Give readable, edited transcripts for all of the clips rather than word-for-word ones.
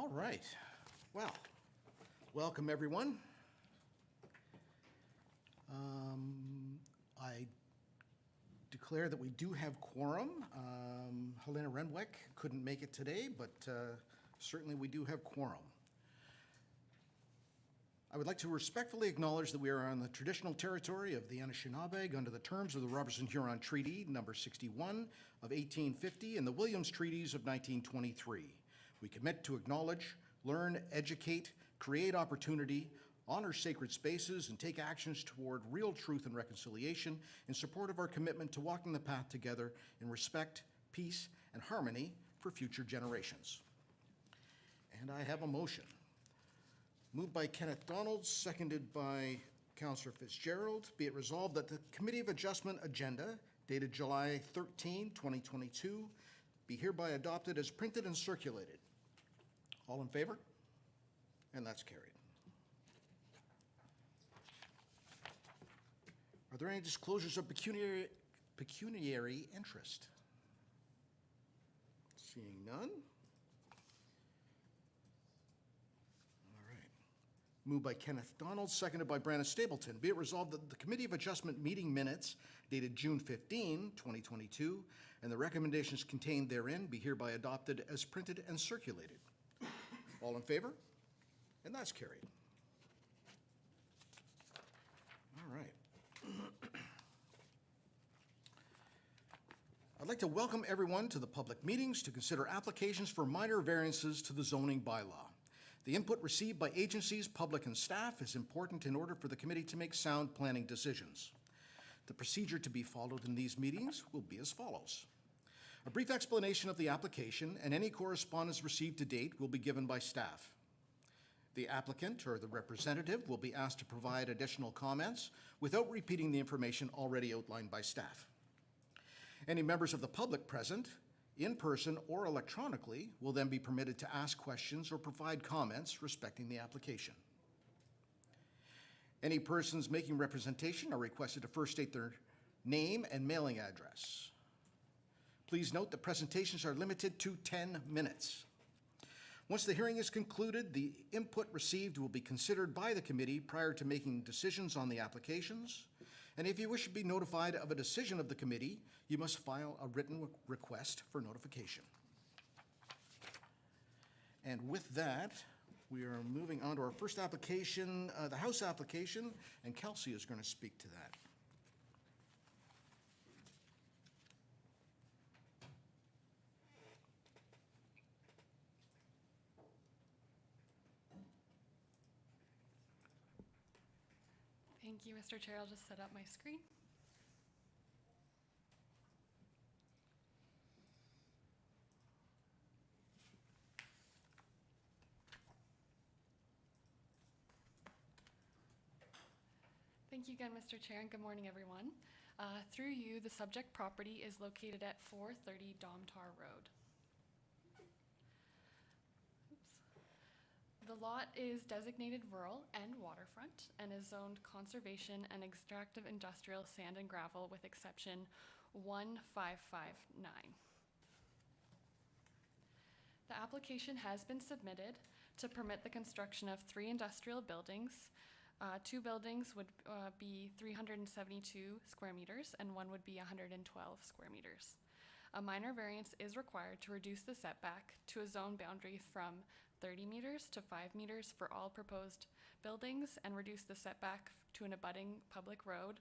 All right. Well, welcome everyone. I declare that we do have quorum. Helena Renwick couldn't make it today, but certainly we do have quorum. I would like to respectfully acknowledge that we are on the traditional territory of the Anishinaabe under the terms of the Robertson-Huron Treaty number 61 of 1850 and the Williams Treaties of 1923. We commit to acknowledge, learn, educate, create opportunity, honor sacred spaces, and take actions toward real truth and reconciliation in support of our commitment to walking the path together in respect, peace, and harmony for future generations. And I have a motion. Moved by Kenneth Donald, seconded by Councillor Fitzgerald. Be it resolved that the Committee of Adjustment agenda, dated July 13, 2022, be hereby adopted as printed and circulated. All in favor? And that's carried. Are there any disclosures of pecuniary interest? Seeing none. All right. Moved by Kenneth Donald, seconded by Brandon Stapleton. Be it resolved that the Committee of Adjustment meeting minutes dated June 15, 2022, and the recommendations contained therein be hereby adopted as printed and circulated. All in favor? And that's carried. All right. I'd like to welcome everyone to the public meetings to consider applications for minor variances to the zoning bylaw. The input received by agencies, public, and staff is important in order for the committee to make sound planning decisions. The procedure to be followed in these meetings will be as follows. A brief explanation of the application and any correspondence received to date will be given by staff. The applicant or the representative will be asked to provide additional comments without repeating the information already outlined by staff. Any members of the public present, in person or electronically, will then be permitted to ask questions or provide comments respecting the application. Any persons making representation are requested to first state their name and mailing address. Please note that presentations are limited to 10 minutes. Once the hearing is concluded, the input received will be considered by the committee prior to making decisions on the applications. And if you wish to be notified of a decision of the committee, you must file a written request for notification. And with that, we are moving on to our first application, the house application, and Kelsey is going to speak to that. Thank you, Mr. Chair. I'll just set up my screen. Thank you again, Mr. Chair, and good morning, everyone. Through you, the subject property is located at 430 Domtar Road. The lot is designated rural and waterfront and is zoned conservation and extractive industrial sand and gravel with exception 1559. The application has been submitted to permit the construction of 3 industrial buildings. 2 buildings would be 372 square meters and 1 would be 112 square meters. A minor variance is required to reduce the setback to a zone boundary from 30 meters to 5 meters for all proposed buildings and reduce the setback to an abutting public road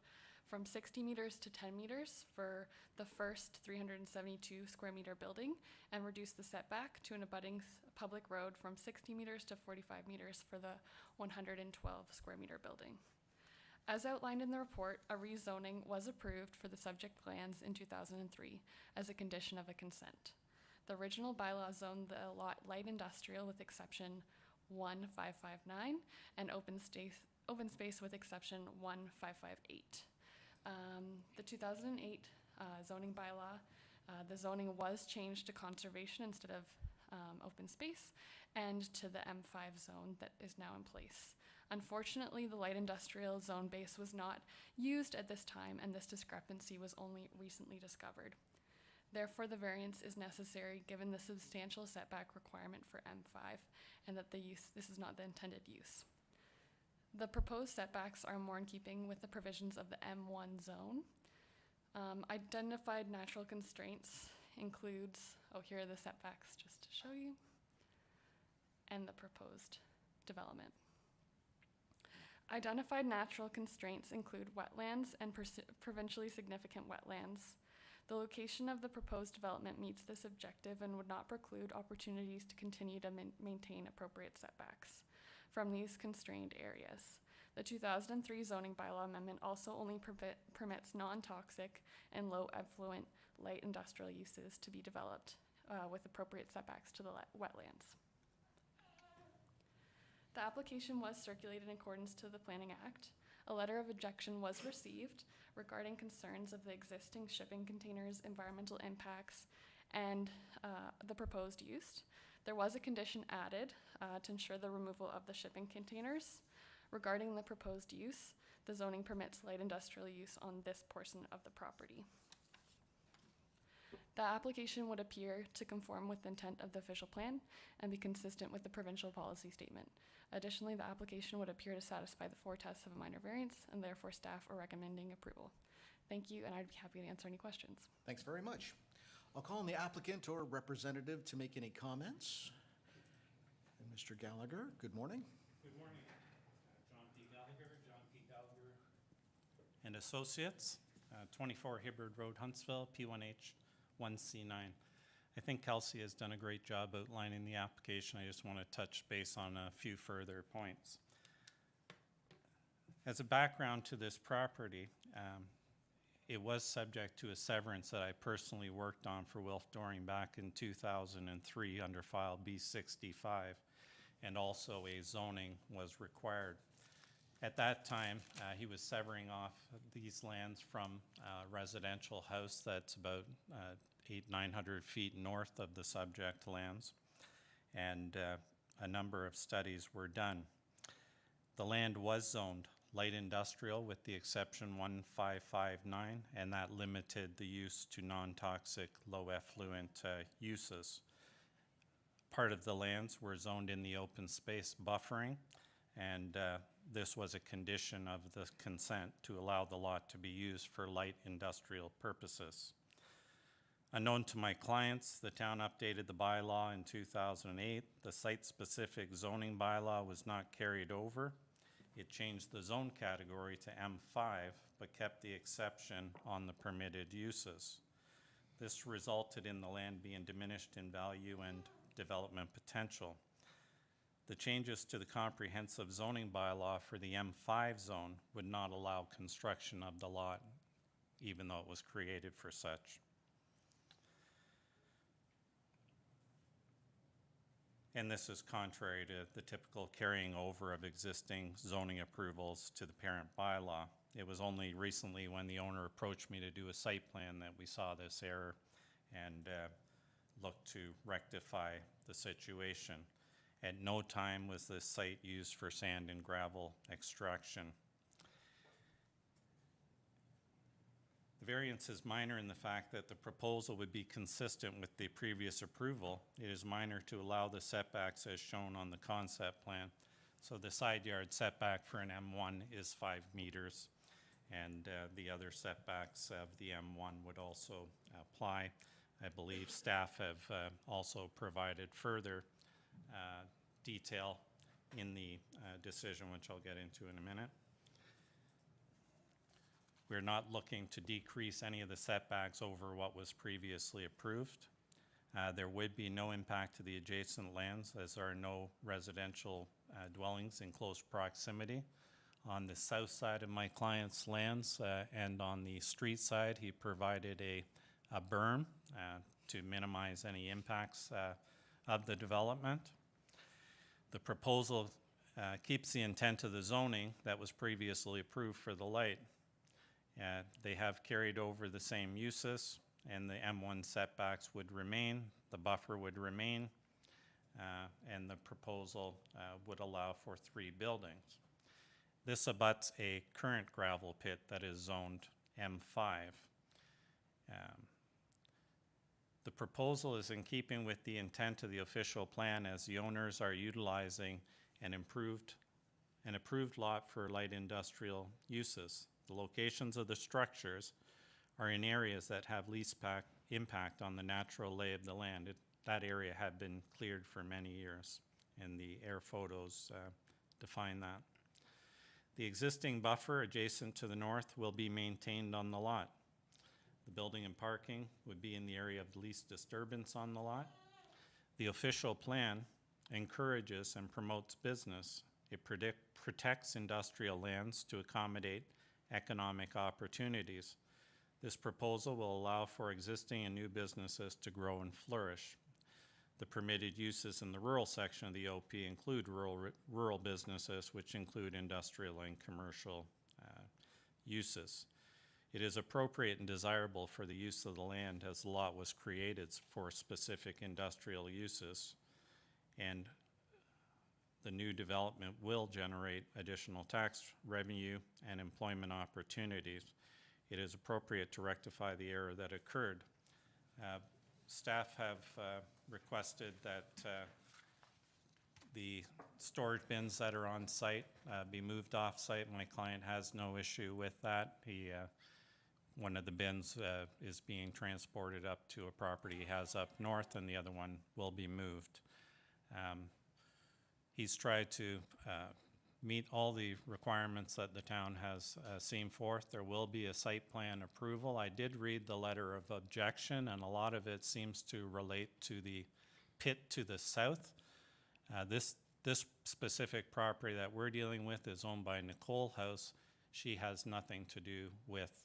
from 60 meters to 10 meters for the first 372 square meter building and reduce the setback to an abutting public road from 60 meters to 45 meters for the 112 square meter building. As outlined in the report, a rezoning was approved for the subject lands in 2003 as a condition of a consent. The original bylaw zoned the lot light industrial with exception 1559 and open space with exception 1558. The 2008 zoning bylaw, the zoning was changed to conservation instead of open space and to the M5 zone that is now in place. Unfortunately, the light industrial zone base was not used at this time and this discrepancy was only recently discovered. Therefore, the variance is necessary given the substantial setback requirement for M5 and that this is not the intended use. The proposed setbacks are more in keeping with the provisions of the M1 zone. Identified natural constraints includes, here are the setbacks just to show you, and the proposed development. Identified natural constraints include wetlands and provincially significant wetlands. The location of the proposed development meets this objective and would not preclude opportunities to continue to maintain appropriate setbacks from these constrained areas. The 2003 zoning bylaw amendment also only permits non-toxic and low effluent light industrial uses to be developed with appropriate setbacks to the wetlands. The application was circulated in accordance to the Planning Act. A letter of objection was received regarding concerns of the existing shipping containers, environmental impacts, and the proposed use. There was a condition added to ensure the removal of the shipping containers. Regarding the proposed use, the zoning permits light industrial use on this portion of the property. The application would appear to conform with the intent of the official plan and be consistent with the provincial policy statement. Additionally, the application would appear to satisfy the 4 tests of a minor variance, and therefore staff are recommending approval. Thank you, and I'd be happy to answer any questions. Thanks very much. I'll call on the applicant or representative to make any comments. And Mr. Gallagher, good morning. Good morning. John P. Gallagher and Associates, 24 Hibbard Road, Huntsville, P1H 1C9. I think Kelsey has done a great job outlining the application. I just want to touch base on a few further points. As a background to this property, it was subject to a severance that I personally worked on for Wilf Doring back in 2003 under file B65, and also a zoning was required. At that time, he was severing off these lands from a residential house that's about 800-900 feet north of the subject lands, and a number of studies were done. The land was zoned light industrial with the exception 1559, and that limited the use to non-toxic, low effluent uses. Part of the lands were zoned in the open space buffering, and this was a condition of the consent to allow the lot to be used for light industrial purposes. Unknown to my clients, the town updated the bylaw in 2008. The site-specific zoning bylaw was not carried over. It changed the zone category to M5, but kept the exception on the permitted uses. This resulted in the land being diminished in value and development potential. The changes to the comprehensive zoning bylaw for the M5 zone would not allow construction of the lot, even though it was created for such. And this is contrary to the typical carrying over of existing zoning approvals to the parent bylaw. It was only recently when the owner approached me to do a site plan that we saw this error and looked to rectify the situation. At no time was this site used for sand and gravel extraction. The variance is minor in the fact that the proposal would be consistent with the previous approval. It is minor to allow the setbacks as shown on the concept plan. So the side yard setback for an M1 is 5 meters, and the other setbacks of the M1 would also apply. I believe staff have also provided further detail in the decision, which I'll get into in a minute. We're not looking to decrease any of the setbacks over what was previously approved. There would be no impact to the adjacent lands, as there are no residential dwellings in close proximity. On the south side of my client's lands and on the street side, he provided a berm to minimize any impacts of the development. The proposal keeps the intent of the zoning that was previously approved for the light. They have carried over the same uses, and the M1 setbacks would remain, the buffer would remain, and the proposal would allow for 3 buildings. This abuts a current gravel pit that is zoned M5. The proposal is in keeping with the intent of the official plan, as the owners are utilizing an approved lot for light industrial uses. The locations of the structures are in areas that have least impact on the natural lay of the land. That area had been cleared for many years, and the air photos define that. The existing buffer adjacent to the north will be maintained on the lot. The building and parking would be in the area of least disturbance on the lot. The official plan encourages and promotes business. It protects industrial lands to accommodate economic opportunities. This proposal will allow for existing and new businesses to grow and flourish. The permitted uses in the rural section of the OP include rural businesses, which include industrial and commercial uses. It is appropriate and desirable for the use of the land, as the lot was created for specific industrial uses, and the new development will generate additional tax revenue and employment opportunities. It is appropriate to rectify the error that occurred. Staff have requested that the storage bins that are on site be moved off site. My client has no issue with that. One of the bins is being transported up to a property he has up north, and the other one will be moved. He's tried to meet all the requirements that the town has seen forth. There will be a site plan approval. I did read the letter of objection, and a lot of it seems to relate to the pit to the south. This specific property that we're dealing with is owned by Nicole House. She has nothing to do with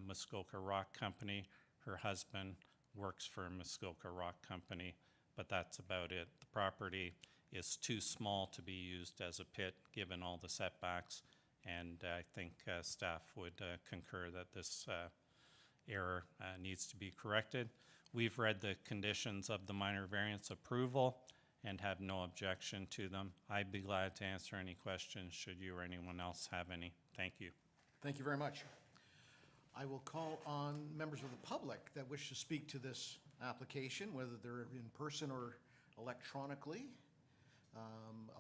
Muskoka Rock Company. Her husband works for Muskoka Rock Company, but that's about it. The property is too small to be used as a pit, given all the setbacks, and I think staff would concur that this error needs to be corrected. We've read the conditions of the minor variance approval and have no objection to them. I'd be glad to answer any questions should you or anyone else have any. Thank you. Thank you very much. I will call on members of the public that wish to speak to this application, whether they're in person or electronically.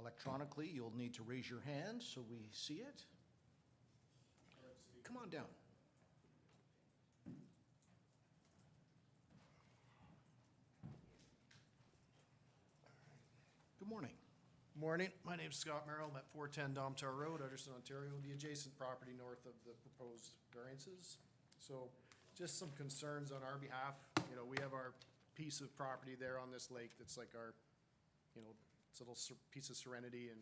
Electronically, you'll need to raise your hand so we see it. Come on down. Good morning. Morning, my name's Scott Merrill. I'm at 410 Domtar Road, Edgerton, Ontario, the adjacent property north of the proposed variances. So just some concerns on our behalf. You know, we have our piece of property there on this lake that's like our, you know, it's a little piece of serenity, and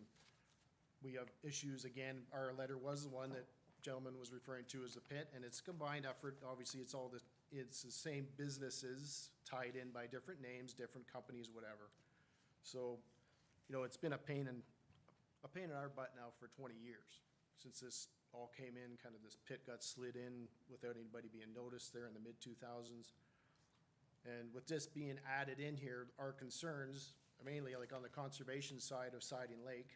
we have issues. Again, our letter was the one that gentleman was referring to as a pit, and it's combined effort. Obviously, it's the same businesses tied in by different names, different companies, whatever. So, you know, it's been a pain in our butt now for 20 years since this all came in. Kind of this pit got slid in without anybody being noticed there in the mid-2000s. And with this being added in here, our concerns are mainly like on the conservation side of Siding Lake.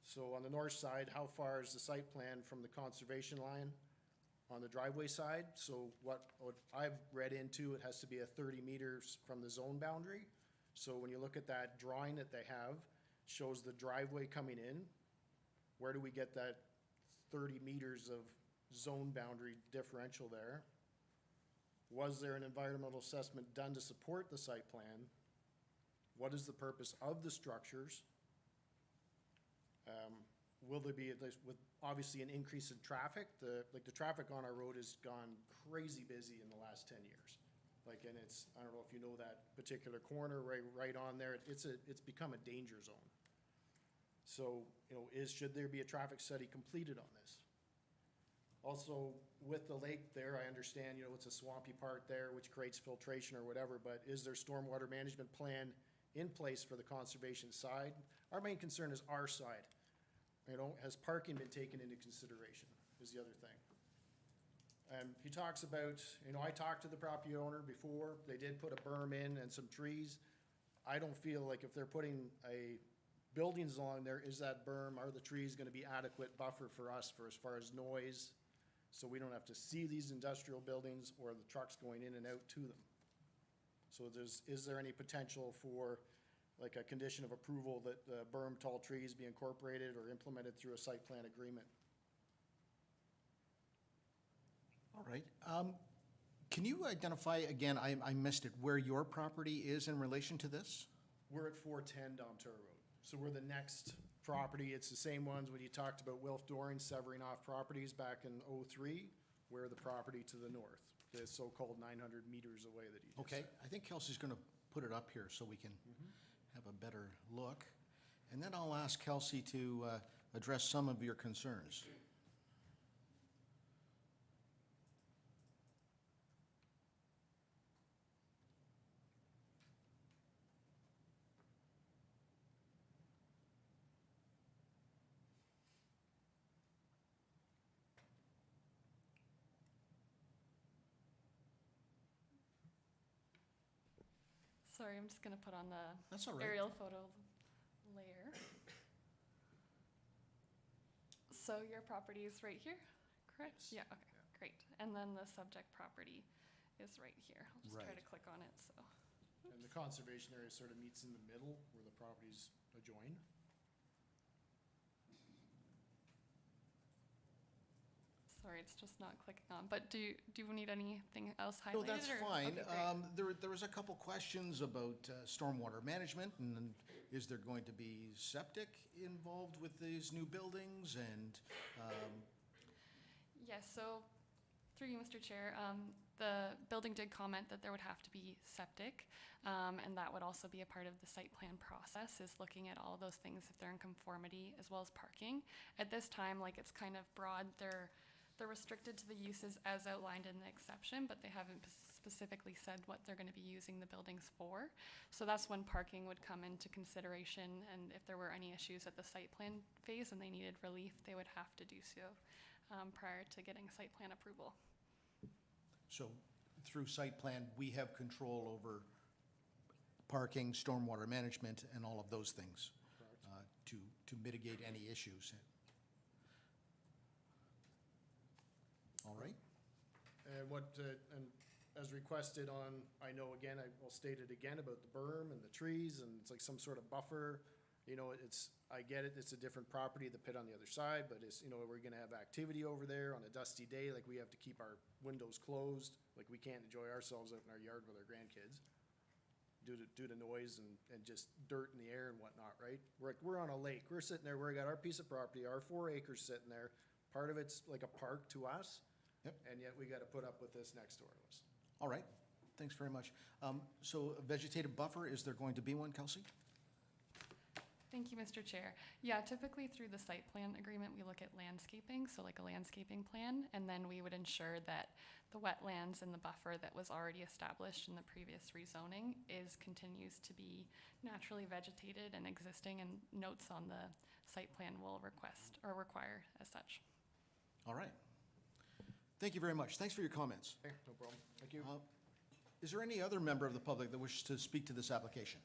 So on the north side, how far is the site plan from the conservation line on the driveway side? So what I've read into, it has to be a 30 meters from the zone boundary. So when you look at that drawing that they have, shows the driveway coming in. Where do we get that 30 meters of zone boundary differential there? Was there an environmental assessment done to support the site plan? What is the purpose of the structures? Will there be, with obviously an increase in traffic? The traffic on our road has gone crazy busy in the last 10 years. And it's, I don't know if you know that particular corner right on there, it's become a danger zone. So, you know, should there be a traffic study completed on this? Also, with the lake there, I understand, you know, it's a swampy part there, which creates filtration or whatever, but is there stormwater management plan in place for the conservation side? Our main concern is our side. You know, has parking been taken into consideration is the other thing. He talks about, you know, I talked to the property owner before. They did put a berm in and some trees. I don't feel like if they're putting buildings along there, is that berm, are the trees gonna be adequate buffer for us for as far as noise? So we don't have to see these industrial buildings or the trucks going in and out to them. So is there any potential for, like, a condition of approval that berm tall trees be incorporated or implemented through a site plan agreement? All right. Can you identify, again, I missed it, where your property is in relation to this? We're at 410 Domtar Road. So we're the next property. It's the same ones when you talked about Wilf Doring severing off properties back in '03. We're the property to the north, the so-called 900 meters away that you just Okay, said. I think Kelsey's going to put it up here so we can have a better look. And then I'll ask Kelsey to address some of your concerns. Sorry, I'm just gonna put on the That's all right. aerial photo layer. So your property is right here, correct? Yes. Yeah, okay, great. And then the subject property is right here. I'll just try Right. to click on it, so. And the conservation area sort of meets in the middle where the properties adjoin. Sorry, it's just not clicking on. But do you need anything else highlighted? No, that's or- fine. Okay, great. There was a couple questions about stormwater management, and then is there going to be septic involved with these new buildings? And, Yes, so through you, Mr. Chair, the building did comment that there would have to be septic, and that would also be a part of the site plan process, is looking at all of those things if they're in conformity, as well as parking. At this time, like, it's kind of broad, they're restricted to the uses as outlined in the exception, but they haven't specifically said what they're gonna be using the buildings for. So that's when parking would come into consideration, and if there were any issues at the site plan phase and they needed relief, they would have to do so prior to getting site plan approval. so through site plan, we have control over parking, stormwater management, and all of those things to mitigate any issues. All right? And and as requested on, I know again, I will state it again about the berm and the trees, and it's like some sort of buffer. You know, I get it, it's a different property, the pit on the other side, but it's, you know, we're gonna have activity over there on a dusty day, like we have to keep our windows closed, like we can't enjoy ourselves out in our yard with our grandkids due to noise and just dirt in the air and whatnot, right? We're on a lake, we're sitting there, we got our piece of property, our 4 acres sitting there, part of it's like a park to us. Yep. And yet we gotta put up with this next door to us. All right, thanks very much. So a vegetative buffer, is there going to be one, Kelsey? Thank you, Mr. Chair. Yeah, typically through the site plan agreement, we look at landscaping, so like a landscaping plan, and then we would ensure that the wetlands and the buffer that was already established in the previous rezoning continues to be naturally vegetated and existing, and notes on the site plan will request or require as such. All right. Thank you very much. Thanks for your comments. Okay, no problem. Thank you. Is there any other member of the public that wishes to speak to this application?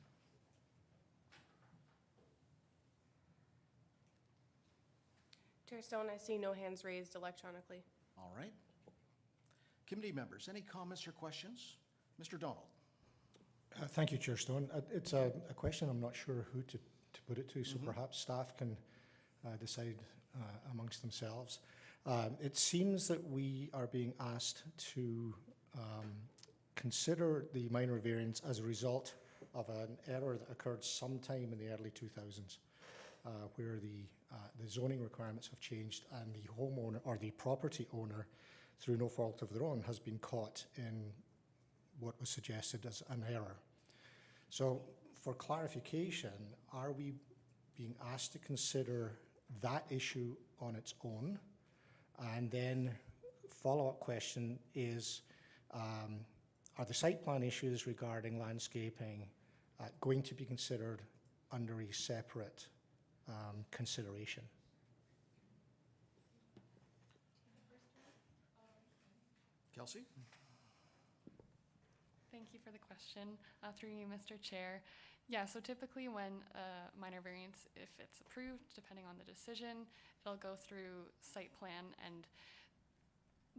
Chair Stone, I see no hands raised electronically. All right. Committee members, any comments or questions? Mr. Donald? Thank you, Chair Stone. It's a question I'm not sure who to put it to, so perhaps staff can decide amongst themselves. It seems that we are being asked to consider the minor variance as a result of an error that occurred sometime in the early 2000s, where the zoning requirements have changed and the homeowner or the property owner, through no fault of their own, has been caught in what was suggested as an error. So for clarification, are we being asked to consider that issue on its own? And then follow-up question is, are the site plan issues regarding landscaping going to be considered under a separate consideration? Kelsey? Thank you for the question. Through you, Mr. Chair. Yeah, so typically when a minor variance, if it's approved, depending on the decision, it'll go through site plan, and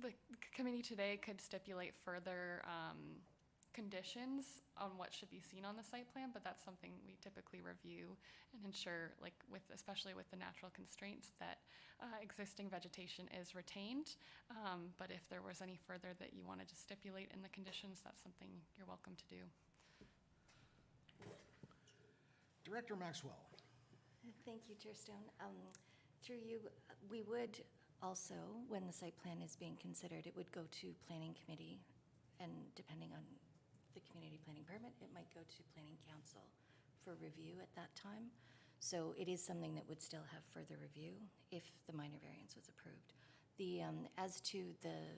the committee today could stipulate further conditions on what should be seen on the site plan, but that's something we typically review and ensure, like especially with the natural constraints, that existing vegetation is retained. But if there was any further that you wanted to stipulate in the conditions, that's something you're welcome to do. Director Maxwell. Thank you, Chair Stone. Through you, we would also, when the site plan is being considered, it would go to Planning Committee, and depending on the community planning permit, it might go to Planning Council for review at that time. So it is something that would still have further review if the minor variance was approved. As to the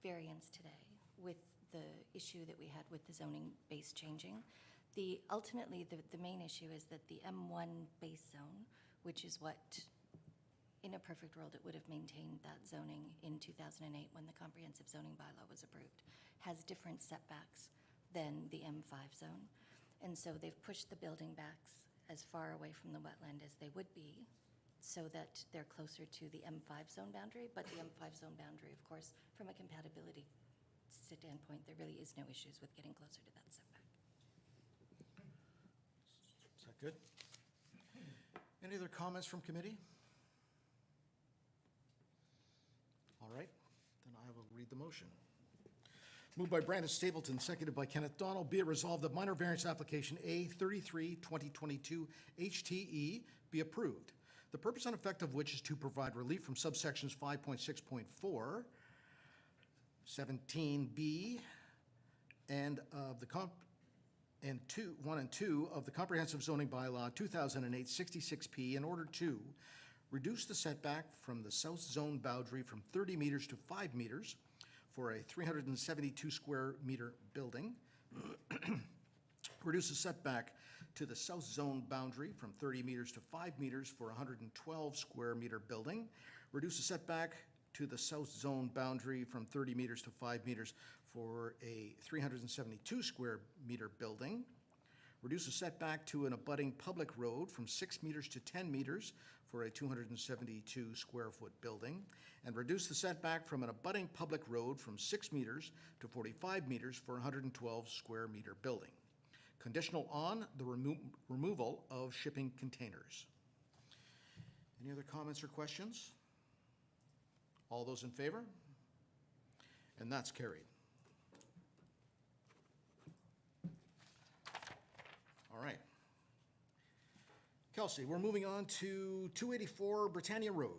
variance today, with the issue that we had with the zoning base changing, ultimately, the main issue is that the M1 base zone, which is what, in a perfect world, it would have maintained that zoning in 2008 when the comprehensive zoning bylaw was approved, has different setbacks than the M5 zone. And so they've pushed the building backs as far away from the wetland as they would be, so that they're closer to the M5 zone boundary. But the M5 zone boundary, of course, from a compatibility standpoint, there really is no issues with getting closer to that setback. Is that good? Any other comments from committee? All right, then I will read the motion. Moved by Brandon Stapleton, seconded by Kenneth Donald, be it resolved that minor variance application A33, 2022 HTE be approved. The purpose and effect of which is to provide relief from subsections 5.6.4, 17B, and of the 1 and 2 of the Comprehensive Zoning Bylaw 2008 66P in order to reduce the setback from the south zone boundary from 30 meters to 5 meters for a 372 square meter building, reduce the setback to the south zone boundary from 30 meters to 5 meters for a 112 square meter building, reduce the setback to the south zone boundary from 30 meters to 5 meters for a 372 square meter building, reduce the setback to an abutting public road from 6 meters to 10 meters for a 272 square foot building, and reduce the setback from an abutting public road from 6 meters to 45 meters for a 112 square meter building, conditional on the removal of shipping containers. Any other comments or questions? All those in favor? And that's carried. All right. Kelsey, we're moving on to 284 Britannia Road.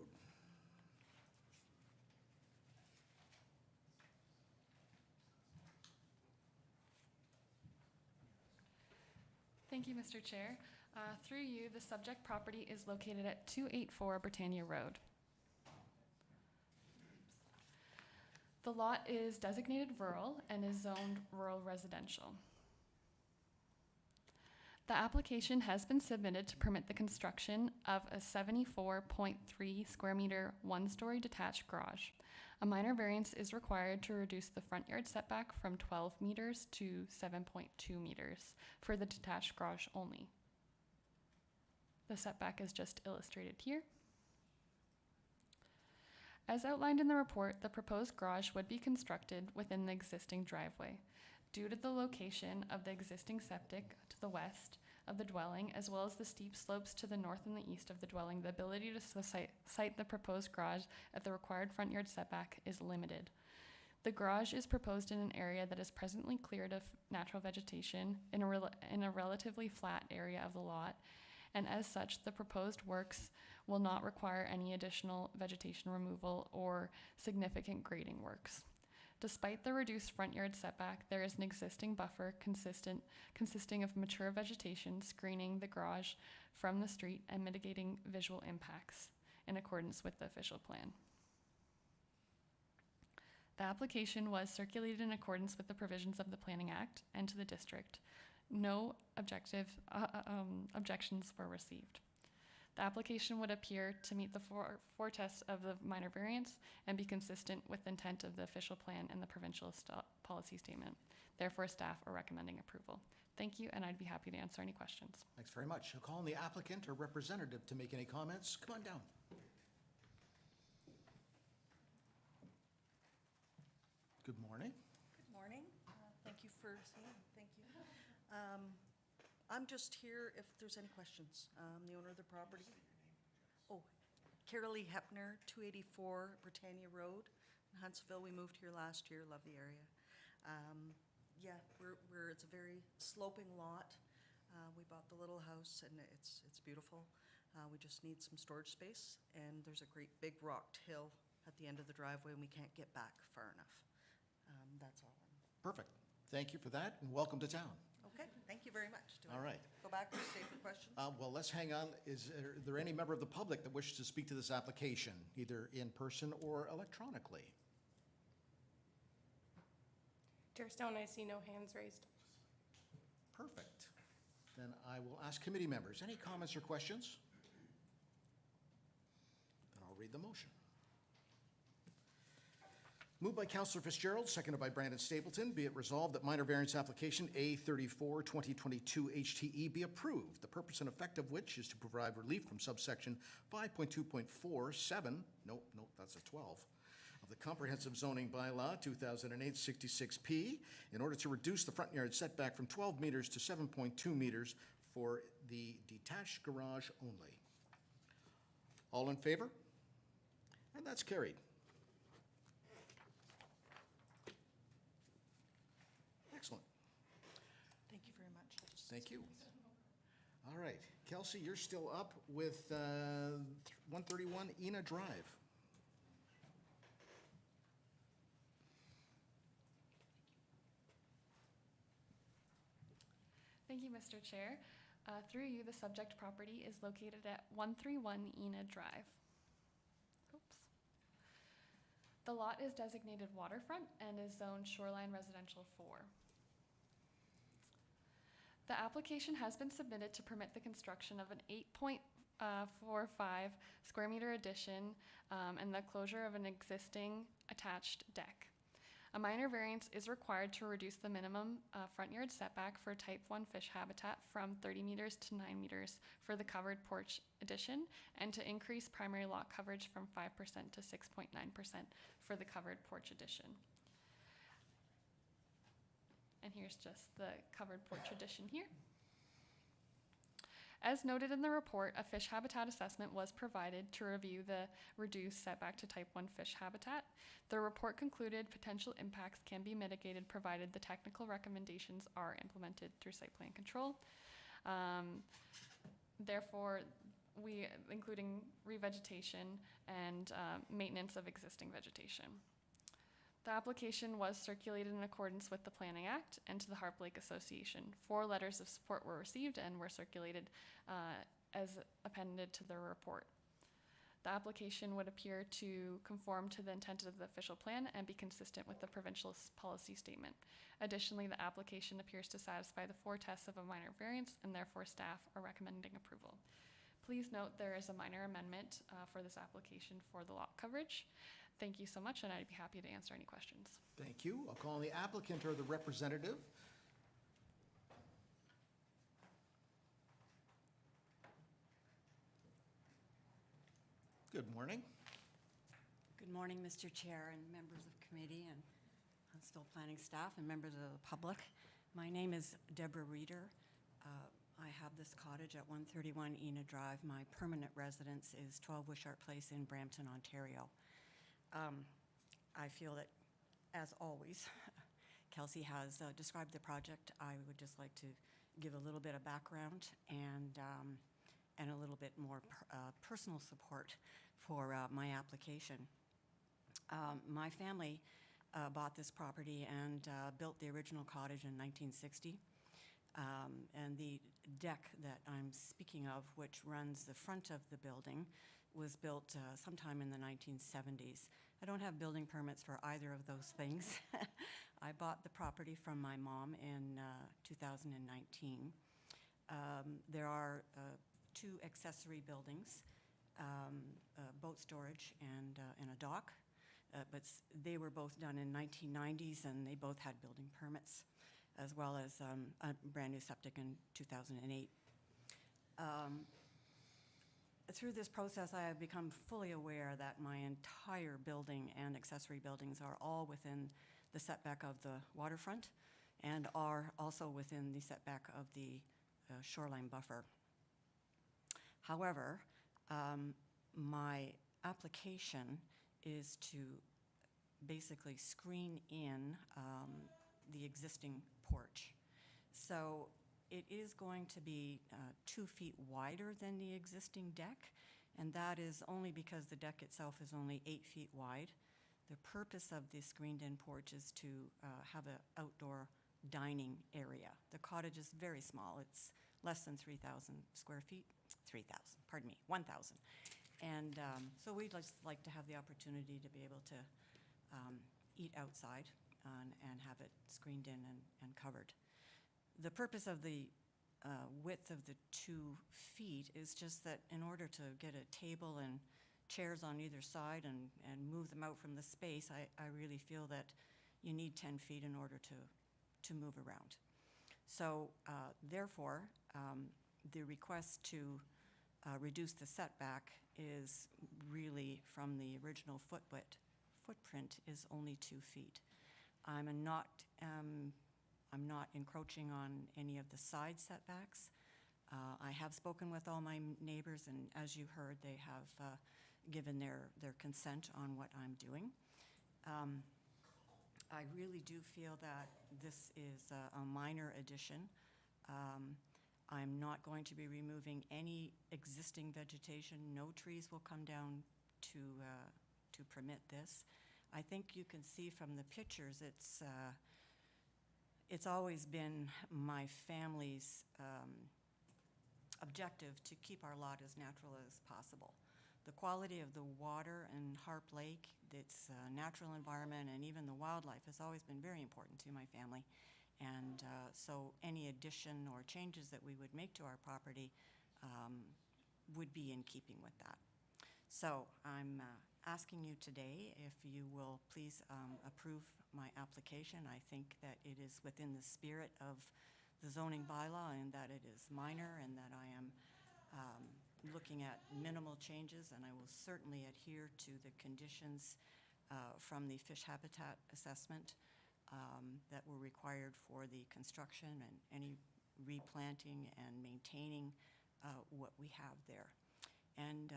Thank you, Mr. Chair. Through you, the subject property is located at 284 Britannia Road. The lot is designated rural and is zoned rural residential. The application has been submitted to permit the construction of a 74.3 square meter one-story detached garage. A minor variance is required to reduce the front yard setback from 12 meters to 7.2 meters for the detached garage only. The setback is just illustrated here. As outlined in the report, the proposed garage would be constructed within the existing driveway. Due to the location of the existing septic to the west of the dwelling, as well as the steep slopes to the north and the east of the dwelling, the ability to site the proposed garage at the required front yard setback is limited. The garage is proposed in an area that is presently cleared of natural vegetation in a relatively flat area of the lot, and as such, the proposed works will not require any additional vegetation removal or significant grading works. Despite the reduced front yard setback, there is an existing buffer consisting of mature vegetation screening the garage from the street and mitigating visual impacts in accordance with the official plan. The application was circulated in accordance with the provisions of the Planning Act and to the district. No objections were received. The application would appear to meet the four tests of the minor variance and be consistent with the intent of the official plan and the provincial policy statement. Therefore, staff are recommending approval. Thank you, and I'd be happy to answer any questions. Thanks very much. I'll call on the applicant or representative to make any comments. Come on down. Good morning. Good morning. for seeing, thank you. I'm just here if there's any questions. The owner of the property. Oh, Carolee Hepner, 284 Britannia Road, in Huntsville. We moved here last year, love the area. Yeah, it's a very sloping lot. We bought the little house and it's beautiful. We just need some storage space, and there's a great big rocked hill at the end of the driveway, and we can't get back far enough. That's all. Perfect. Thank you for that, and welcome to town. Okay, thank you very much. Do I All right. Go back or stay for questions? Well, let's hang on. Is there any member of the public that wishes to speak to this application, either in person or electronically? Chair Stone, I see no hands raised. Perfect. Then I will ask committee members, any comments or questions? Then I'll read the motion. Moved by Councillor Fitzgerald, seconded by Brandon Stapleton, be it resolved that minor variance application A34 2022 HTE be approved, the purpose and effect of which is to provide relief from subsection 5.2.47, nope, that's a 12, of the Comprehensive Zoning Bylaw 2008-66P in order to reduce the front yard setback from 12 meters to 7.2 meters for the detached garage only. All in favor? And that's carried. Excellent. Thank you very much. Thank you. All right, Kelsey, you're still up with 131 Ena Drive. Thank you, Mr. Chair. Through you, the subject property is located at 131 Ena Drive. Oops. The lot is designated waterfront and is zoned shoreline residential 4. The application has been submitted to permit the construction of an 8.45 square meter addition and the closure of an existing attached deck. A minor variance is required to reduce the minimum front yard setback for type 1 fish habitat from 30 meters to 9 meters for the covered porch addition, and to increase primary lot coverage from 5% to 6.9% for the covered porch addition. And here's just the covered porch addition here. As noted in the report, a fish habitat assessment was provided to review the reduced setback to type 1 fish habitat. The report concluded potential impacts can be mitigated provided the technical recommendations are implemented through site plan control. Therefore, including revegetation and maintenance of existing vegetation. The application was circulated in accordance with the Planning Act and to the Harp Lake Association. 4 letters of support were received and were circulated as appended to the report. The application would appear to conform to the intent of the official plan and be consistent with the provincial policy statement. Additionally, the application appears to satisfy the 4 tests of a minor variance, and therefore staff are recommending approval. Please note there is a minor amendment for this application for the lot coverage. Thank you so much, and I'd be happy to answer any questions. Thank you. I'll call on the applicant or the representative. Good morning. Good morning, Mr. Chair and members of committee and Huntsville planning staff and members of the public. My name is Deborah Reeder. I have this cottage at 131 Ena Drive. My permanent residence is 12 Wishart Place in Brampton, Ontario. I feel that, as always, Kelsey has described the project. I would just like to give a little bit of background and a little bit more personal support for my application. My family bought this property and built the original cottage in 1960. And the deck that I'm speaking of, which runs the front of the building, was built sometime in the 1970s. I don't have building permits for either of those things. I bought the property from my mom in 2019. There are 2 accessory buildings, boat storage and a dock, but they were both done in 1990s and they both had building permits, as well as a brand new septic in 2008. Through this process, I have become fully aware that my entire building and accessory buildings are all within the setback of the waterfront. and are also within the setback of the shoreline buffer. However, my application is to basically screen in the existing porch. So it is going to be 2 feet wider than the existing deck, and that is only because the deck itself is only 8 feet wide. The purpose of the screened-in porch is to have an outdoor dining area. The cottage is very small. It's less than 3,000 square feet. 1,000. And so we'd just like to have the opportunity to be able to eat outside and have it screened in and covered. The purpose of the width of the 2 feet is just that in order to get a table and chairs on either side and move them out from the space, I really feel that you need 10 feet in order to move around. So therefore, the request to reduce the setback is really from the original footprint is only 2 feet. I'm not encroaching on any of the side setbacks. I have spoken with all my neighbors, and as you heard, they have given their consent on what I'm doing. I really do feel that this is a minor addition. I'm not going to be removing any existing vegetation. No trees will come down to permit this. I think you can see from the pictures, it's always been my family's objective to keep our lot as natural as possible. The quality of the water in Harp Lake, its natural environment, and even the wildlife has always been very important to my family. And so any addition or changes that we would make to our property would be in keeping with that. So I'm asking you today if you will please approve my application. I think that it is within the spirit of the zoning bylaw and that it is minor and that I am looking at minimal changes, and I will certainly adhere to the conditions from the fish habitat assessment that were required for the construction and any replanting and maintaining what we have there. And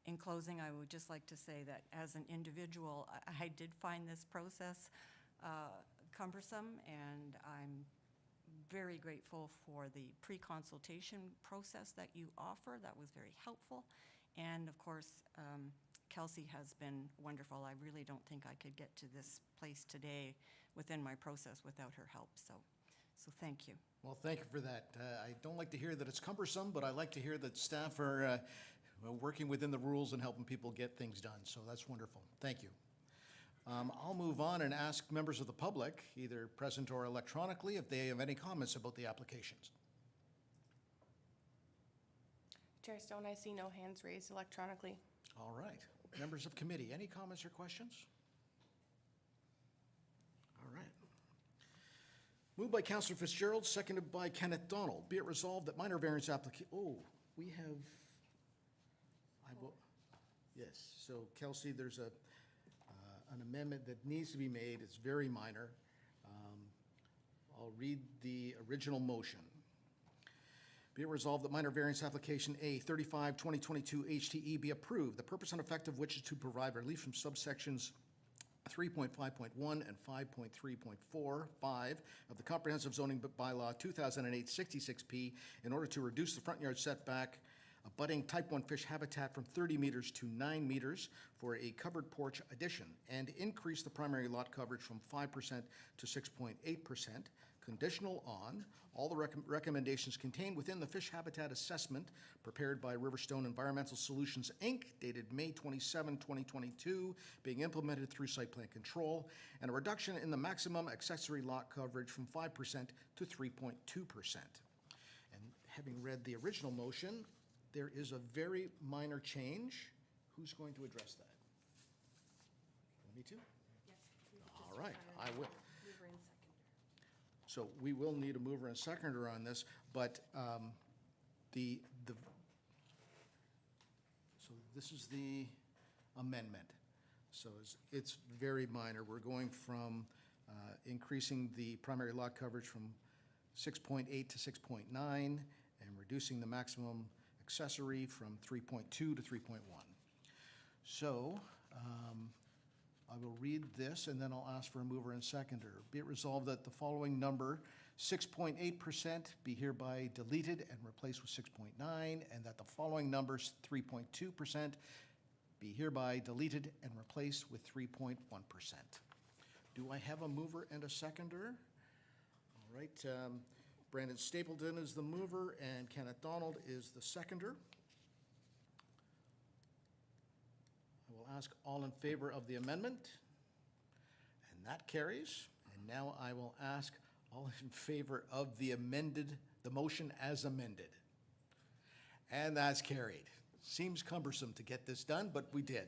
in closing, I would just like to say that as an individual, I did find this process cumbersome, and I'm very grateful for the pre-consultation process that you offer. That was very helpful. And of course, Kelsey has been wonderful. I really don't think I could get to this place today within my process without her help. So thank you. Well, thank you for that. I don't like to hear that it's cumbersome, but I like to hear that staff are working within the rules and helping people get things done. So that's wonderful. Thank you. I'll move on and ask members of the public, either present or electronically, if they have any comments about the applications. Chair Stone, I see no hands raised electronically. All right. Members of committee, any comments or questions? All right. Moved by Councillor Fitzgerald, seconded by Kenneth Donald. Be it resolved that minor variance application, we have, yes. So Kelsey, there's an amendment that needs to be made. It's very minor. I'll read the original motion. Be it resolved that minor variance application A 35-2022 HTE be approved, the purpose and effect of which is to provide relief from subsections 3.5.1 and 5.3.45 of the Comprehensive Zoning Bylaw 2008-66P in order to reduce the front yard setback abutting type 1 fish habitat from 30 meters to 9 meters for a covered porch addition and increase the primary lot coverage from 5% to 6.8%, conditional on all the recommendations contained within the fish habitat assessment prepared by Riverstone Environmental Solutions, Inc., dated May 27, 2022, being implemented through site plan control, and a reduction in the maximum accessory lot coverage from 5% to 3.2%. And having read the original motion, there is a very minor change. Who's going to address that? Me too? All right, I will. So we will need a mover and seconder on this, but so this is the amendment. So it's very minor. We're going from increasing the primary lot coverage from 6.8 to 6.9, and reducing the maximum accessory from 3.2 to 3.1. So, I will read this, and then I'll ask for a mover and seconder. Be it resolved that the following number, 6.8%, be hereby deleted and replaced with 6.9, and that the following numbers, 3.2%, be hereby deleted and replaced with 3.1%. Do I have a mover and a seconder? All right, Brandon Stapleton is the mover, and Kenneth Donald is the seconder. I will ask all in favor of the amendment, and that carries. And now I will ask all in favor of the motion as amended. And that's carried. Seems cumbersome to get this done, but we did.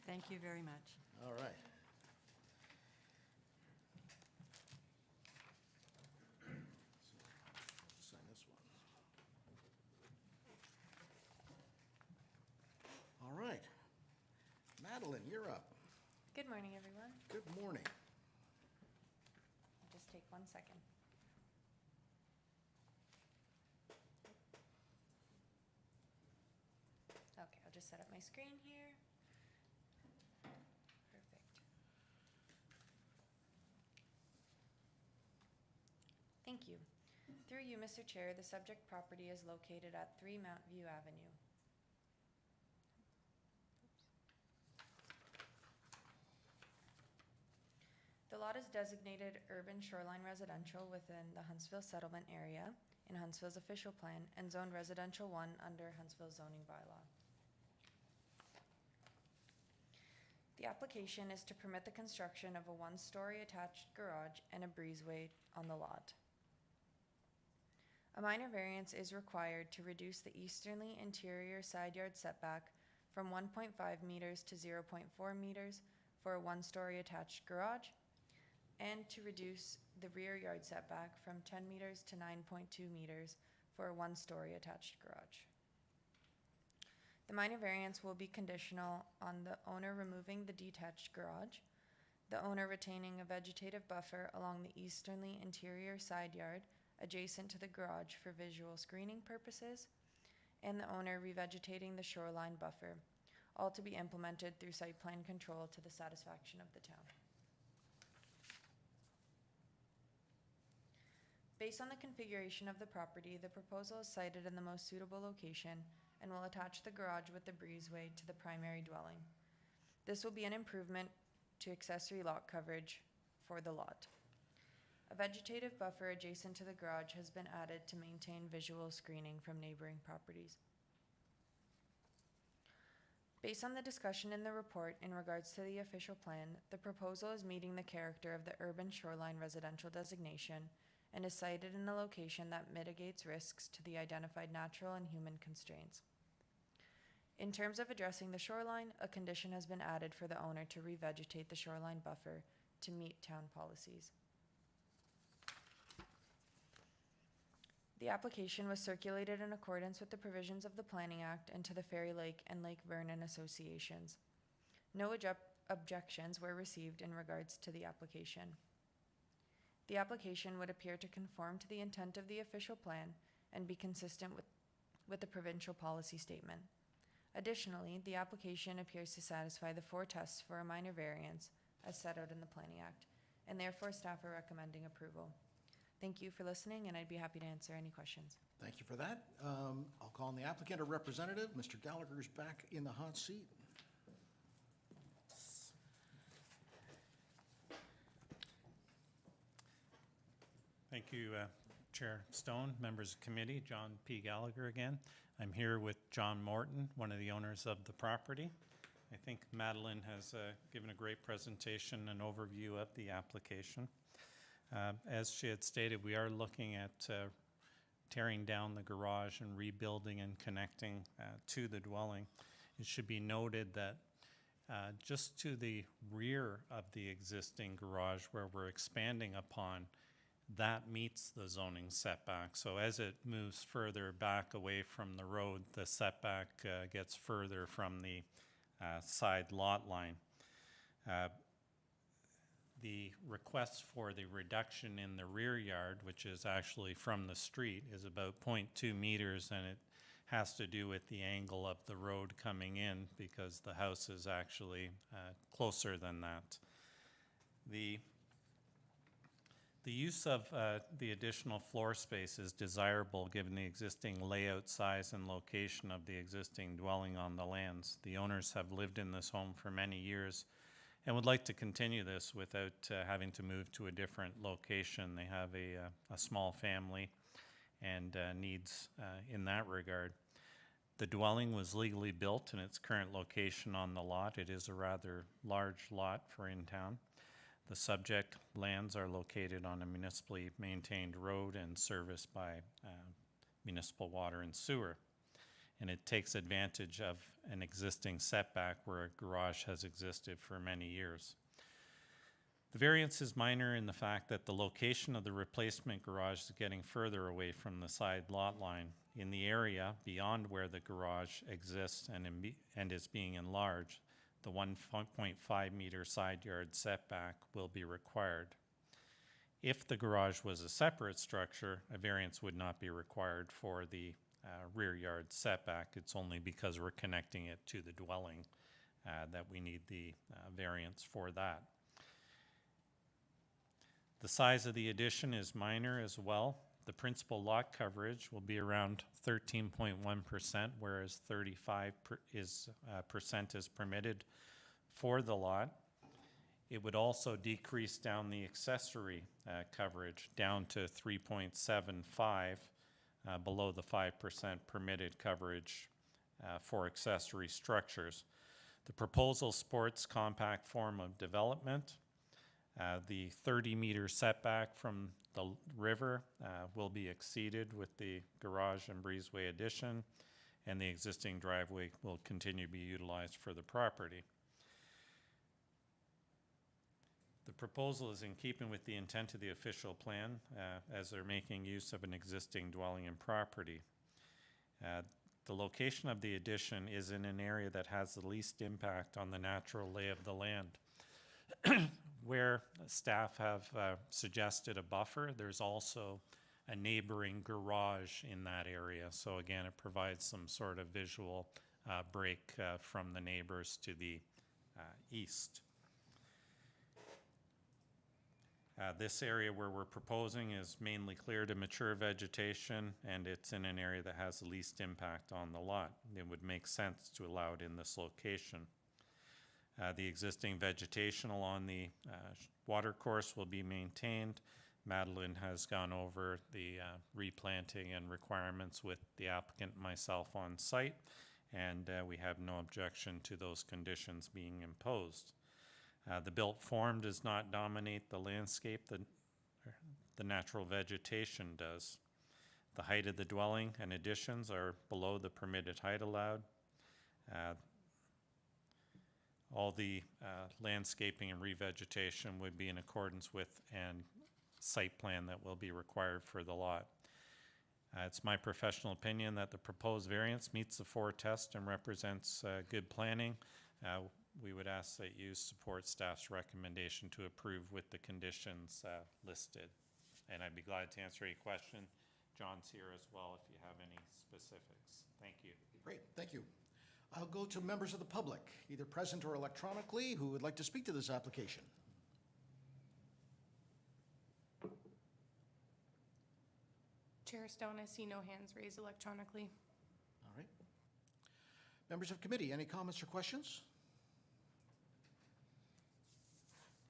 Thank you very much. All right. Sign this one. All right. Madeline, you're up. Good morning, everyone. Good morning. Just take 1 second. Okay, I'll just set up my screen here. Perfect. Thank you. Through you, Mr. Chair, the subject property is located at 3 Mount View Avenue. The lot is designated urban shoreline residential within the Huntsville settlement area in Huntsville's official plan and zoned residential 1 under Huntsville zoning bylaw. The application is to permit the construction of a 1-story attached garage and a breezeway on the lot. A minor variance is required to reduce the easterly interior side yard setback from 1.5 meters to 0.4 meters for a 1-story attached garage, and to reduce the rear yard setback from 10 meters to 9.2 meters for a 1-story attached garage. The minor variance will be conditional on the owner removing the detached garage, the owner retaining a vegetative buffer along the easterly interior side yard adjacent to the garage for visual screening purposes, and the owner revegetating the shoreline buffer, all to be implemented through site plan control to the satisfaction of the town. Based on the configuration of the property, the proposal is sited in the most suitable location and will attach the garage with the breezeway to the primary dwelling. This will be an improvement to accessory lot coverage for the lot. A vegetative buffer adjacent to the garage has been added to maintain visual screening from neighboring properties. Based on the discussion in the report in regards to the official plan, the proposal is meeting the character of the urban shoreline residential designation and is sited in a location that mitigates risks to the identified natural and human constraints. In terms of addressing the shoreline, a condition has been added for the owner to revegetate the shoreline buffer to meet town policies. The application was circulated in accordance with the provisions of the Planning Act and to the Fairy Lake and Lake Vernon associations. No objections were received in regards to the application. The application would appear to conform to the intent of the official plan and be consistent with the provincial policy statement. Additionally, the application appears to satisfy the 4 tests for a minor variance as set out in the Planning Act, and therefore staff are recommending approval. Thank you for listening, and I'd be happy to answer any questions. Thank you for that. I'll call on the applicant or representative. Mr. Gallagher's back in the hot seat. Thank you, Chair Stone, members of committee, John P. Gallagher again. I'm here with John Morton, one of the owners of the property. I think Madeline has given a great presentation and overview of the application. As she had stated, we are looking at tearing down the garage and rebuilding and connecting to the dwelling. It should be noted that just to the rear of the existing garage where we're expanding upon, that meets the zoning setback. So as it moves further back away from the road, the setback gets further from the side lot line. The request for the reduction in the rear yard, which is actually from the street, is about 0.2 meters, and it has to do with the angle of the road coming in because the house is actually closer than that. The use of the additional floor space is desirable given the existing layout, size, and location of the existing dwelling on the lands. The owners have lived in this home for many years and would like to continue this without having to move to a different location. They have a small family and needs in that regard. The dwelling was legally built in its current location on the lot. It is a rather large lot for in town. The subject lands are located on a municipally maintained road and serviced by municipal water and sewer. And it takes advantage of an existing setback where a garage has existed for many years. The variance is minor in the fact that the location of the replacement garage is getting further away from the side lot line. In the area beyond where the garage exists and is being enlarged, the 1.5 meter side yard setback will be required. If the garage was a separate structure, a variance would not be required for the rear yard setback. It's only because we're connecting it to the dwelling that we need the variance for that. The size of the addition is minor as well. The principal lot coverage will be around 13.1%, whereas 35% is permitted for the lot. It would also decrease down the accessory coverage down to 3.75, below the 5% permitted coverage for accessory structures. The proposal sports compact form of development. The 30-meter setback from the river will be exceeded with the garage and breezeway addition, and the existing driveway will continue to be utilized for the property. The proposal is in keeping with the intent of the official plan, as they're making use of an existing dwelling and property. The location of the addition is in an area that has the least impact on the natural lay of the land. Where staff have suggested a buffer, there's also a neighboring garage in that area. So again, it provides some sort of visual break from the neighbors to the east. This area where we're proposing is mainly clear to mature vegetation, and it's in an area that has the least impact on the lot. It would make sense to allow it in this location. The existing vegetation along the watercourse will be maintained. Madeline has gone over the replanting and requirements with the applicant and myself on site, and we have no objection to those conditions being imposed. The built form does not dominate the landscape, the natural vegetation does. The height of the dwelling and additions are below the permitted height allowed. All the landscaping and revegetation would be in accordance with and site plan that will be required for the lot. It's my professional opinion that the proposed variance meets the 4 tests and represents good planning. We would ask that you support staff's recommendation to approve with the conditions listed. And I'd be glad to answer any question. John's here as well if you have any specifics. Thank you. Great, thank you. I'll go to members of the public, either present or electronically, who would like to speak to this application. Chair Stone, I see no hands raised electronically. All right. Members of committee, any comments or questions?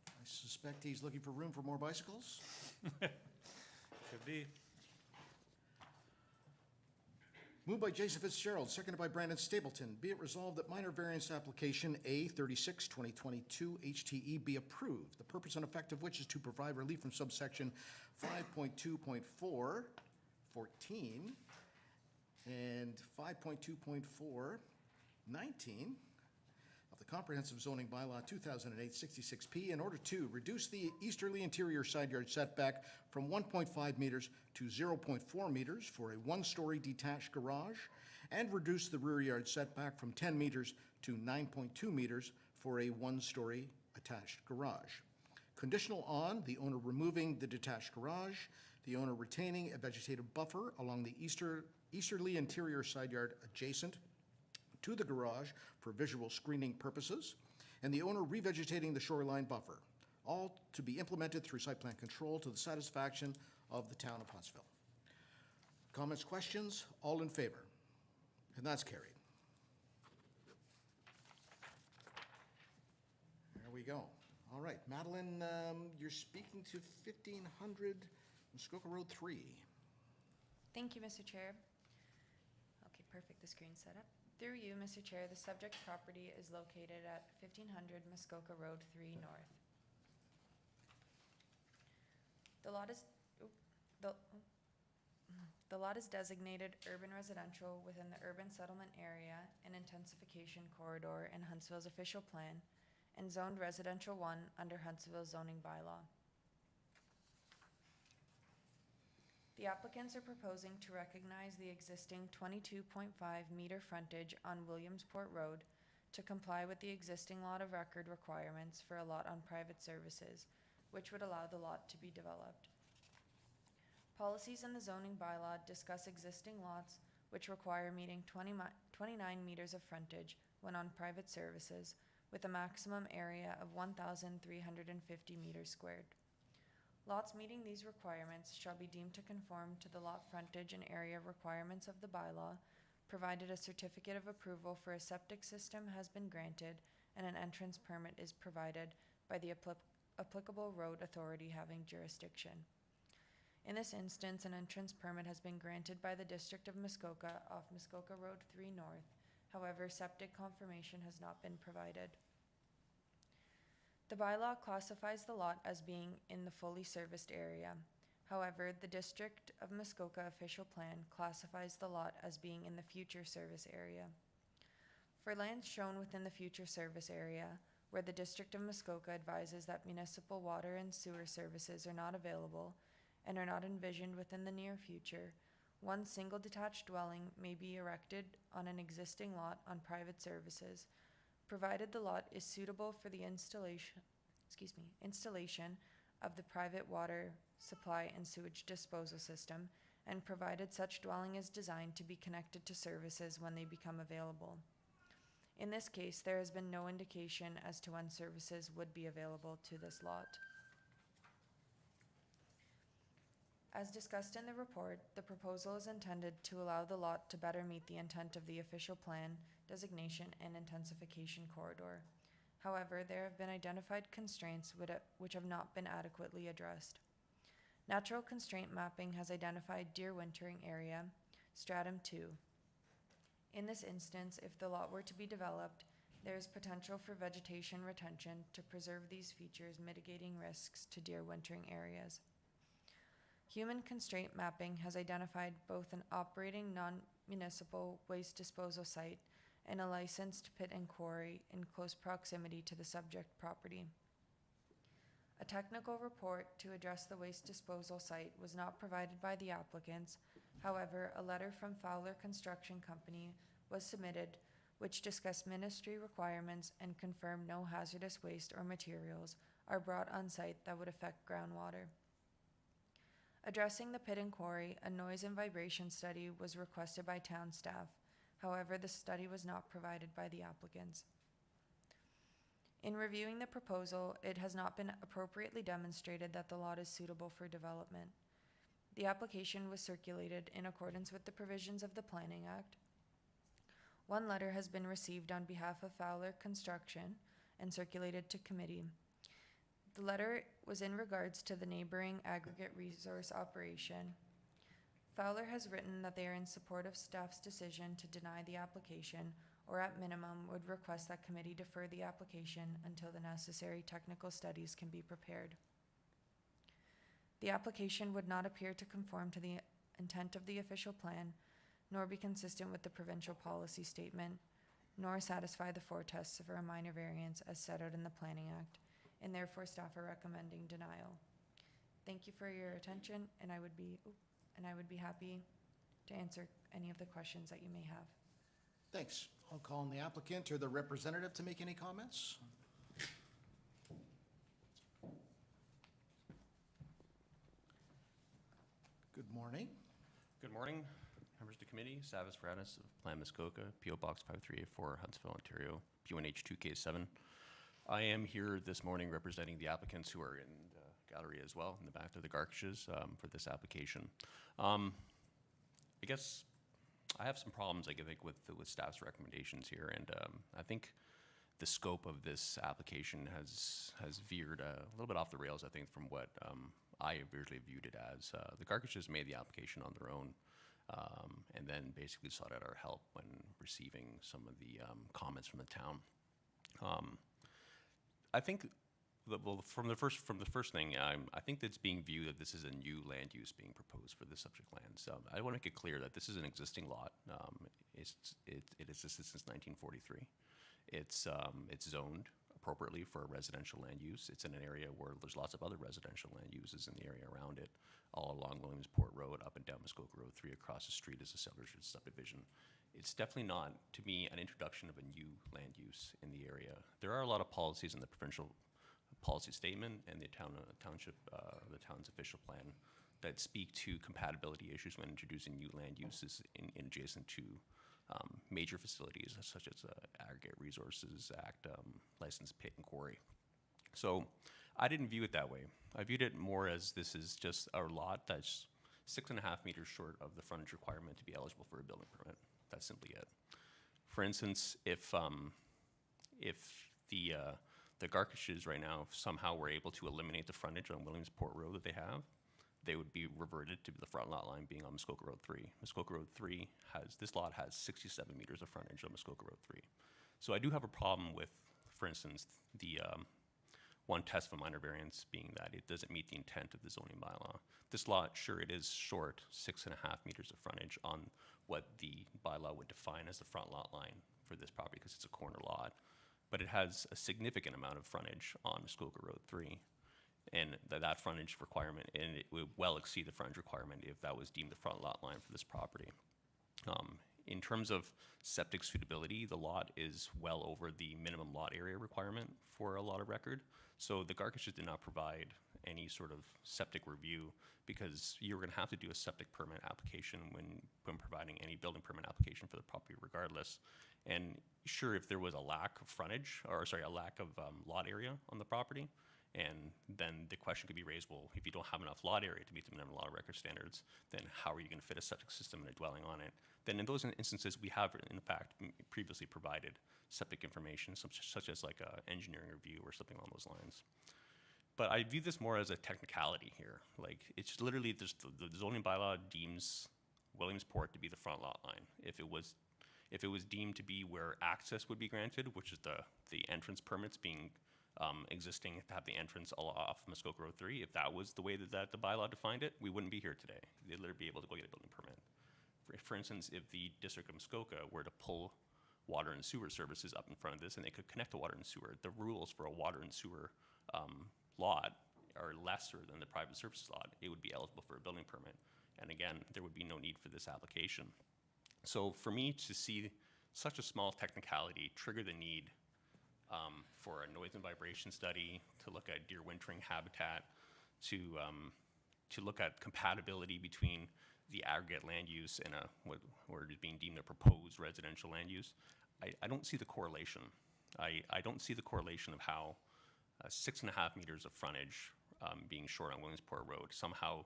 I suspect he's looking for room for more bicycles. Could be. Moved by Jason Fitzgerald, seconded by Brandon Stapleton. Be it resolved that minor variance application A36 2022 HTE be approved. The purpose and effect of which is to provide relief from subsection 5.2.4 14 and 5.2.4 19 of the Comprehensive Zoning Bylaw 2008 66P in order to reduce the easterly interior side yard setback from 1.5 meters to 0.4 meters for a 1-story detached garage, and reduce the rear yard setback from 10 meters to 9.2 meters for a 1-story attached garage. conditional on the owner removing the detached garage, the owner retaining a vegetative buffer along the easterly interior side yard adjacent to the garage for visual screening purposes, and the owner revegetating the shoreline buffer, all to be implemented through site plan control to the satisfaction of the town of Huntsville. Comments, questions? All in favor? And that's carried. There we go. All right, Madeline, you're speaking to 1500 Muskoka Road 3. Thank you, Mr. Chair. Okay, perfect, the screen's set up. Through you, Mr. Chair, the subject property is located at 1500 Muskoka Road 3 North. The lot is, the lot is designated urban residential within the urban settlement area and intensification corridor in Huntsville's official plan, and zoned residential 1 under Huntsville zoning bylaw. The applicants are proposing to recognize the existing 22.5 meter frontage on Williamsport Road to comply with the existing lot of record requirements for a lot on private services, which would allow the lot to be developed. Policies in the zoning bylaw discuss existing lots which require meeting 29 meters of frontage when on private services, with a maximum area of 1,350 meters squared. Lots meeting these requirements shall be deemed to conform to the lot frontage and area requirements of the bylaw, provided a certificate of approval for a septic system has been granted and an entrance permit is provided by the applicable road authority having jurisdiction. In this instance, an entrance permit has been granted by the District of Muskoka off Muskoka Road 3 North. However, septic confirmation has not been provided. The bylaw classifies the lot as being in the fully serviced area. However, the District of Muskoka official plan classifies the lot as being in the future service area. For lands shown within the future service area, where the District of Muskoka advises that municipal water and sewer services are not available and are not envisioned within the near future, one single detached dwelling may be erected on an existing lot on private services, provided the lot is suitable for the installation of the private water supply and sewage disposal system, and provided such dwelling is designed to be connected to services when they become available. In this case, there has been no indication as to when services would be available to this lot. As discussed in the report, the proposal is intended to allow the lot to better meet the intent of the official plan, designation, and intensification corridor. However, there have been identified constraints which have not been adequately addressed. Natural constraint mapping has identified deer wintering area, stratum 2. In this instance, if the lot were to be developed, there is potential for vegetation retention to preserve these features, mitigating risks to deer wintering areas. Human constraint mapping has identified both an operating non-municipal waste disposal site and a licensed pit and quarry in close proximity to the subject property. A technical report to address the waste disposal site was not provided by the applicants. However, a letter from Fowler Construction Company was submitted which discussed ministry requirements and confirmed no hazardous waste or materials are brought on site that would affect groundwater. Addressing the pit and quarry, a noise and vibration study was requested by town staff. However, the study was not provided by the applicants. In reviewing the proposal, it has not been appropriately demonstrated that the lot is suitable for development. The application was circulated in accordance with the provisions of the Planning Act. One letter has been received on behalf of Fowler Construction and circulated to committee. The letter was in regards to the neighboring aggregate resource operation. Fowler has written that they are in support of staff's decision to deny the application, or at minimum would request that committee defer the application until the necessary technical studies can be prepared. The application would not appear to conform to the intent of the official plan, nor be consistent with the provincial policy statement, nor satisfy the 4 tests for a minor variance as set out in the Planning Act, and therefore staff are recommending denial. Thank you for your attention, and I would be happy to answer any of the questions that you may have. Thanks. I'll call on the applicant or the representative to make any comments. Good morning. Good morning, members of the committee. Savas Varadis of Plan Muskoka, P.O. Box 5384, Huntsville, Ontario, PNH 2K7. I am here this morning representing the applicants who are in the gallery as well, in the back of the Garkishes, for this application. I guess I have some problems, I think, with staff's recommendations here, and I think the scope of this application has veered a little bit off the rails, I think, from what I originally viewed it as. The Garkishes made the application on their own, and then basically sought out our help when receiving some of the comments from the town. I think, from the first thing, I think that it's being viewed that this is a new land use being proposed for the subject land. So I want to make it clear that this is an existing lot. It existed since 1943. It's zoned appropriately for a residential land use. It's in an area where there's lots of other residential land uses in the area around it, all along Williamsport Road, up and down Muskoka Road 3, across the street is a Settlers subdivision. It's definitely not, to me, an introduction of a new land use in the area. There are a lot of policies in the provincial policy statement and the town's official plan that speak to compatibility issues when introducing new land uses in adjacent to major facilities such as Aggregate Resources Act, licensed pit and quarry. So I didn't view it that way. I viewed it more as this is just a lot that's 6.5 meters short of the frontage requirement to be eligible for a building permit. That's simply it. For instance, if the Garkishes right now somehow were able to eliminate the frontage on Williamsport Road that they have, they would be reverted to the front lot line being on Muskoka Road 3. Muskoka Road 3 this lot has 67 meters of frontage on Muskoka Road 3. So I do have a problem with, for instance, the one test of a minor variance being that it doesn't meet the intent of the zoning bylaw. This lot, sure, it is short 6.5 meters of frontage on what the bylaw would define as the front lot line for this property because it's a corner lot, but it has a significant amount of frontage on Muskoka Road 3. And that frontage requirement, and it would well exceed the frontage requirement if that was deemed the front lot line for this property. In terms of septic suitability, the lot is well over the minimum lot area requirement for a lot of record. So the Garkishes did not provide any sort of septic review because you're going to have to do a septic permit application when providing any building permit application for the property regardless. And sure, if there was a lack of frontage, or sorry, a lack of lot area on the property, and then the question could be raised, well, if you don't have enough lot area to meet the minimum lot of record standards, then how are you going to fit a septic system and a dwelling on it? Then in those instances, we have, in fact, previously provided septic information, such as like an engineering review or something along those lines. But I view this more as a technicality here. Like, it's literally just the zoning bylaw deems Williamsport to be the front lot line. If it was deemed to be where access would be granted, which is the entrance permits being existing to have the entrance all off Muskoka Road 3, if that was the way that the bylaw defined it, we wouldn't be here today. They'd literally be able to go get a building permit. For instance, if the District of Muskoka were to pull water and sewer services up in front of this and they could connect to water and sewer, the rules for a water and sewer lot are lesser than the private services lot. It would be eligible for a building permit. And again, there would be no need for this application. So for me to see such a small technicality trigger the need for a noise and vibration study, to look at deer wintering habitat, to look at compatibility between the aggregate land use and what is being deemed a proposed residential land use, I don't see the correlation. I don't see the correlation of how 6.5 meters of frontage being short on Williamsport Road somehow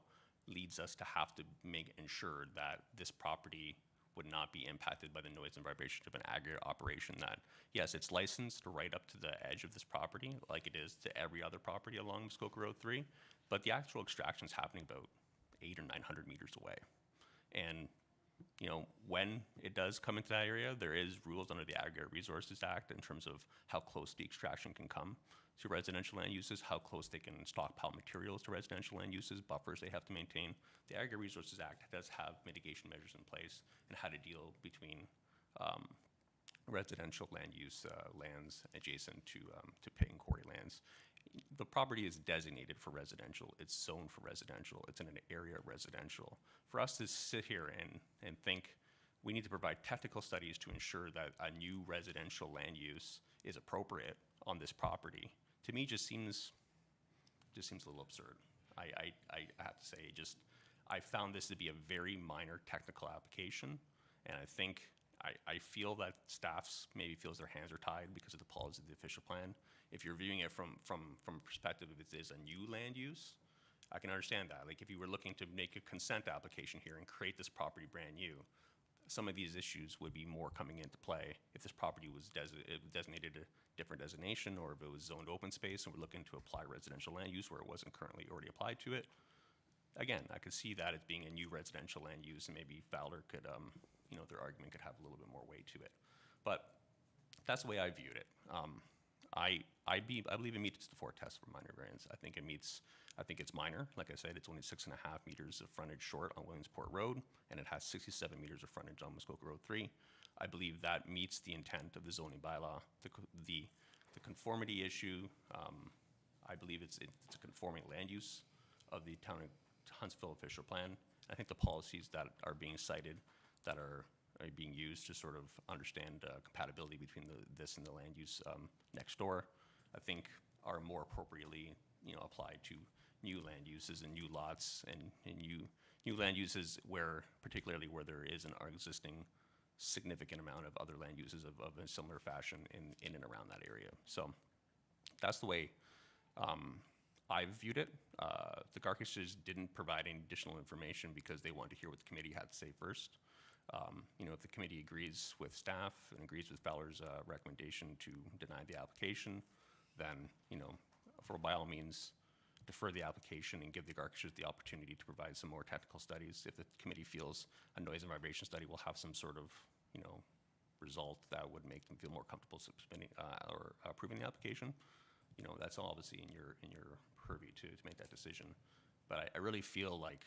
leads us to have to ensure that this property would not be impacted by the noise and vibration of an aggregate operation that, yes, it's licensed right up to the edge of this property, like it is to every other property along Muskoka Road 3, but the actual extraction is happening about 800 or 900 meters away. And, you know, when it does come into that area, there is rules under the Aggregate Resources Act in terms of how close the extraction can come to residential land uses, how close they can stockpile materials to residential land uses, buffers they have to maintain. The Aggregate Resources Act does have mitigation measures in place and how to deal between residential land use lands adjacent to pit and quarry lands. The property is designated for residential. It's zoned for residential. It's in an area of residential. For us to sit here and think we need to provide technical studies to ensure that a new residential land use is appropriate on this property, to me just seems a little absurd. I have to say, I found this to be a very minor technical application, and I think, I feel that staffs maybe feels their hands are tied because of the policy of the official plan. If you're viewing it from a perspective if it is a new land use, I can understand that. Like, if you were looking to make a consent application here and create this property brand new, some of these issues would be more coming into play if this property was designated a different designation, or if it was zoned open space and we're looking to apply residential land use where it wasn't currently already applied to it. Again, I could see that as being a new residential land use, and maybe Fowler could, you know, their argument could have a little bit more weight to it. But that's the way I viewed it. I believe it meets the 4 tests for minor variance. I think it's minor. Like I said, it's only 6.5 meters of frontage short on Williamsport Road, and it has 67 meters of frontage on Muskoka Road 3. I believe that meets the intent of the zoning bylaw. The conformity issue, I believe it's a conforming land use of the town of Huntsville official plan. I think the policies that are being cited, that are being used to sort of understand compatibility between this and the land use next door, I think are more appropriately, you know, applied to new land uses and new lots and new land uses where, particularly where there is an existing significant amount of other land uses of a similar fashion in and around that area. So that's the way I've viewed it. The Garkishes didn't provide any additional information because they wanted to hear what the committee had to say first. You know, if the committee agrees with staff and agrees with Fowler's recommendation to deny the application, then, you know, by all means, defer the application and give the Garkishes the opportunity to provide some more technical studies. If the committee feels a noise and vibration study will have some sort of, you know, result that would make them feel more comfortable submitting or approving the application, you know, that's obviously in your purview to make that decision. But I really feel like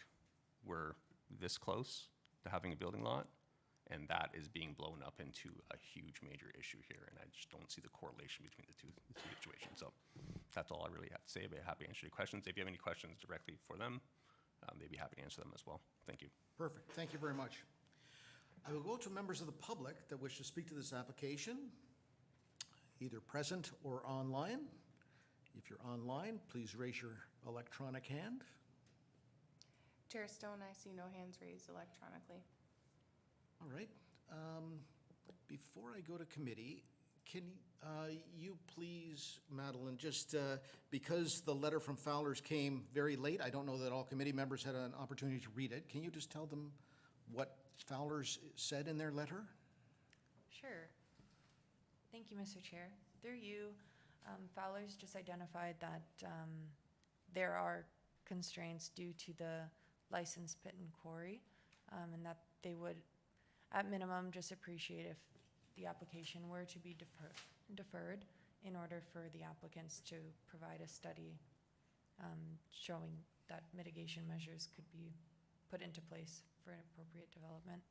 we're this close to having a building lot, and that is being blown up into a huge major issue here, and I just don't see the correlation between the two situations. So that's all I really have to say. I'd be happy to answer any questions. If you have any questions directly for them, they'd be happy to answer them as well. Thank you. Perfect. Thank you very much. I will go to members of the public that wish to speak to this application, either present or online. If you're online, please raise your electronic hand. Chair Stone, I see no hands raised electronically. All right. Before I go to committee, can you please, Madeline, just because the letter from Fowler's came very late, I don't know that all committee members had an opportunity to read it. Can you just tell them what Fowler's said in their letter? Sure. Thank you, Mr. Chair. Through you, Fowler's just identified that there are constraints due to the licensed pit and quarry, and that they would, at minimum, just appreciate if the application were to be deferred in order for the applicants to provide a study showing that mitigation measures could be put into place for an appropriate development.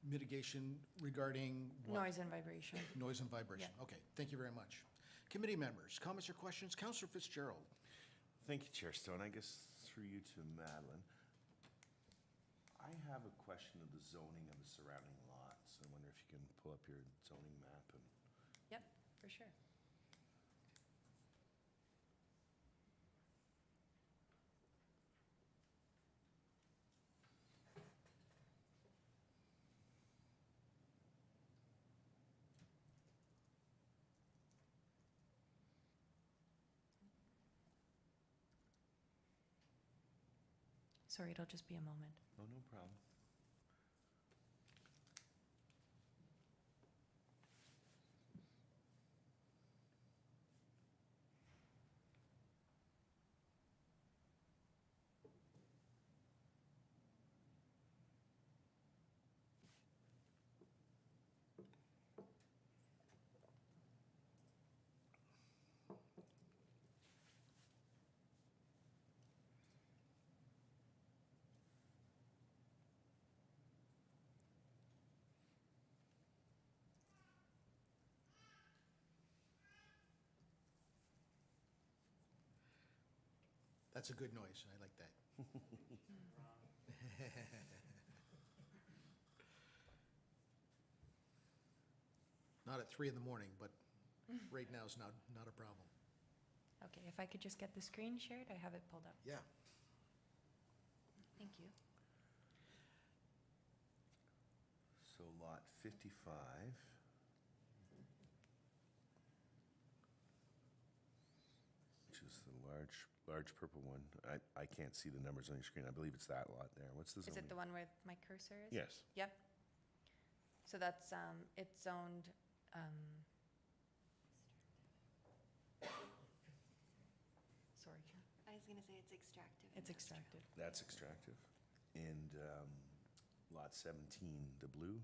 Mitigation regarding what? Noise and vibration. Noise and vibration. Yeah. Okay, thank you very much. Committee members, comments or questions? Councillor Fitzgerald. Thank you, Chair Stone. I guess through you to Madeline. I have a question of the zoning of the surrounding lots. I wonder if you can pull up your zoning map and. Yep, for sure. Sorry, it'll just be a moment. Oh, no problem. That's a good noise. I like that. Not at 3 in the morning, but right now is not a problem. Okay, if I could just get the screen shared, I have it pulled up. Yeah. Thank you. 55. Which is the large purple one. I can't see the numbers on your screen. I believe it's that lot there. What's the Is zoning? it the one where my cursor is? Yes. Yep. So that's, it's zoned, sorry, Karen. I was gonna say it's extractive. It's industrial. extracted. That's extractive. And lot 17, the blue,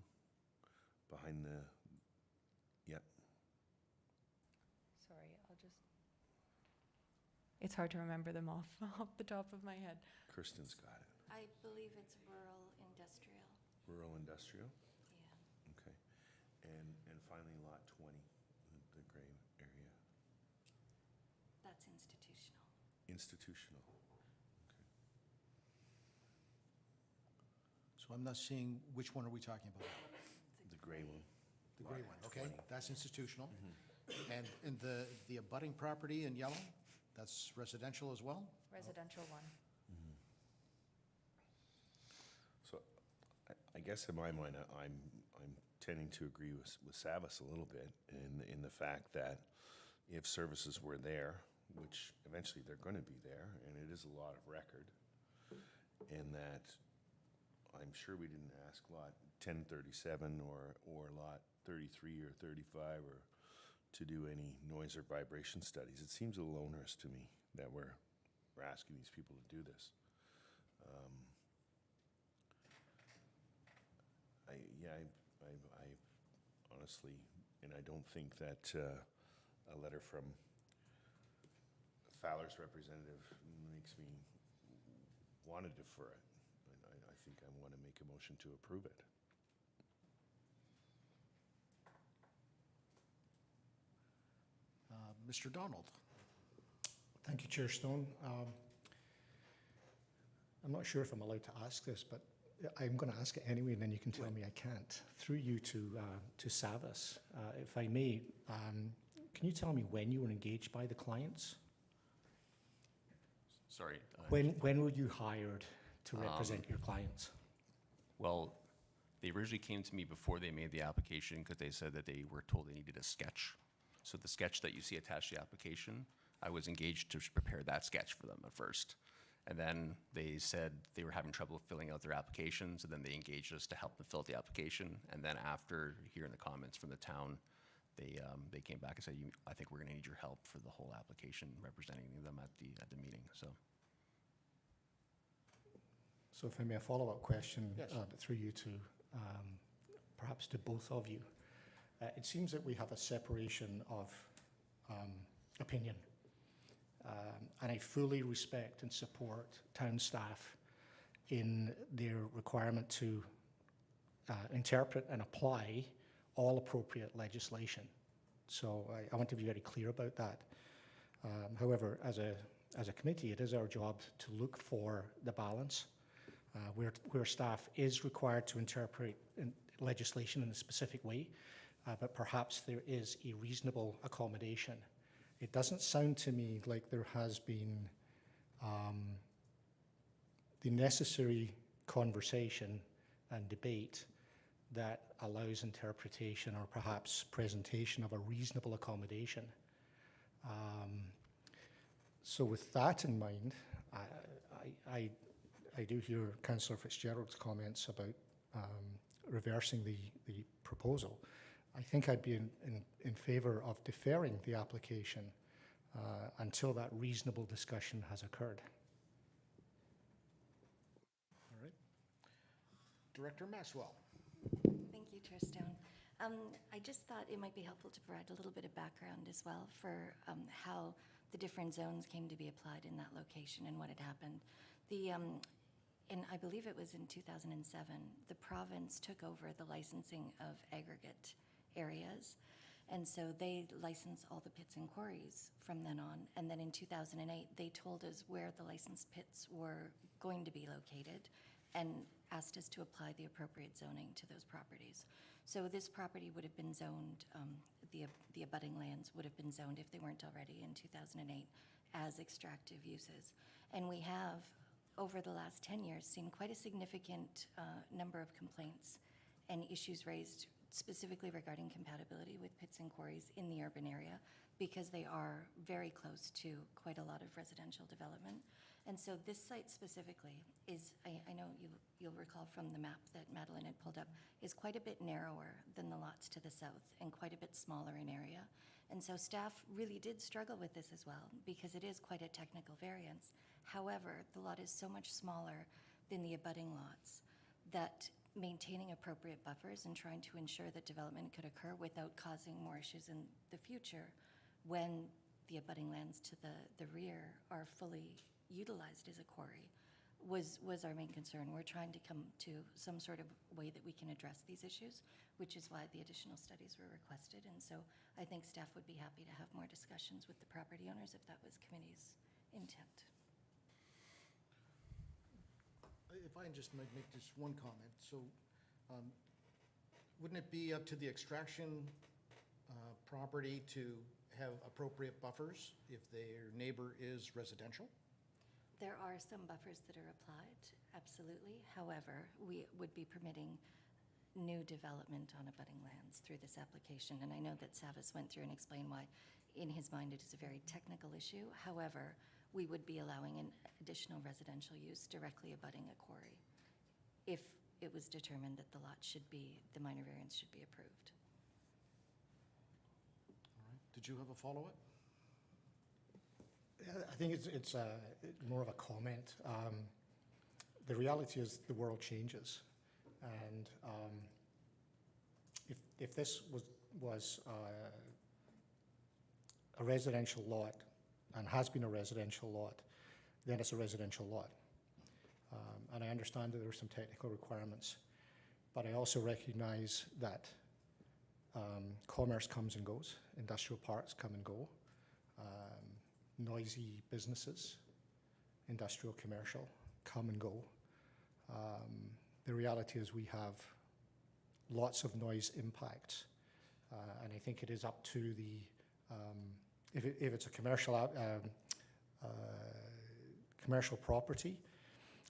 behind the, yep. Sorry, I'll just. It's hard to remember them off the top of my head. Kirsten's got it. I believe it's rural industrial. Rural industrial, Yeah. okay. And finally, lot 20, the gray area. That's institutional. Institutional, okay. So I'm not seeing, which one are we talking about? The gray one. The gray one, okay, 20. that's institutional. And the abutting property in yellow, that's residential as well? Residential one. So I guess in my mind, I'm tending to agree with Savas a little bit in the fact that if services were there, which eventually they're going to be there, and it is a lot of record, and that I'm sure we didn't ask lot 1037 or lot 33 or 35 or to do any noise or vibration studies. It seems a little onerous to me that we're asking these people to do this. I honestly, and I don't think that a letter from Fowler's representative makes me want to defer it. I think I want to make a motion to approve it. Mr. Donald? Thank you, Chair Stone. I'm not sure if I'm allowed to ask this, but I'm going to ask it anyway, and then you can tell me I can't. Through you to Savas, if I may, can you tell me when you were engaged by the clients? Sorry. When were you hired to represent your clients? Well, they originally came to me before they made the application because they said that they were told they needed a sketch. So the sketch that you see attached to the application, I was engaged to prepare that sketch for them at first. And then they said they were having trouble filling out their applications, and then they engaged us to help them fill out the application. And then after hearing the comments from the town, they came back and said, I think we're gonna need your help for the whole application, representing them at the meeting, so. So if I may, a follow-up question Yes. through you to, perhaps to both of you. It seems that we have a separation of opinion. And I fully respect and support town staff in their requirement to interpret and apply all appropriate legislation. So I want to be very clear about that. However, as a committee, it is our job to look for the balance where staff is required to interpret legislation in a specific way, but perhaps there is a reasonable accommodation. It doesn't sound to me like there has been the necessary conversation and debate that allows interpretation or perhaps presentation of a reasonable accommodation. So with that in mind, I do hear Councillor Fitzgerald's comments about reversing the proposal. I think I'd be in favour of deferring the application until that reasonable discussion has occurred. All right. Director Maxwell? Thank you, Chair Stone. I just thought it might be helpful to provide a little bit of background as well for how the different zones came to be applied in that location and what had happened. And I believe it was in 2007, the province took over the licensing of aggregate areas. And so they licensed all the pits and quarries from then on. And then in 2008, they told us where the licensed pits were going to be located and asked us to apply the appropriate zoning to those properties. So this property would have been zoned, the abutting lands would have been zoned if they weren't already in 2008 as extractive uses. And we have, over the last 10 years, seen quite a significant number of complaints and issues raised specifically regarding compatibility with pits and quarries in the urban area, because they are very close to quite a lot of residential development. And so this site specifically is, I know you'll recall from the map that Madeline had pulled up, is quite a bit narrower than the lots to the south and quite a bit smaller in area. And so staff really did struggle with this as well, because it is quite a technical variance. However, the lot is so much smaller than the abutting lots that maintaining appropriate buffers and trying to ensure that development could occur without causing more issues in the future when the abutting lands to the rear are fully utilized as a quarry was our main concern. We're trying to come to some sort of way that we can address these issues, which is why the additional studies were requested. And so I think staff would be happy to have more discussions with the property owners if that was committee's intent. If I can just make just one comment. So wouldn't it be up to the extraction property to have appropriate buffers if their neighbor is residential? There are some buffers that are applied, absolutely. However, we would be permitting new development on abutting lands through this application. And I know that Savas went through and explained why, in his mind, it is a very technical issue. However, we would be allowing an additional residential use directly abutting a quarry if it was determined that the lot should be, the minor variance should be approved. All right. Did you have a follow-up? I think it's more of a comment. The reality is the world changes, and if this was a residential lot and has been a residential lot, then it's a residential lot. And I understand that there are some technical requirements, but I also recognize that commerce comes and goes, industrial parks come and go, noisy businesses, industrial, commercial, come and go. The reality is we have lots of noise impacts, and I think it is up to the, if it's a commercial commercial property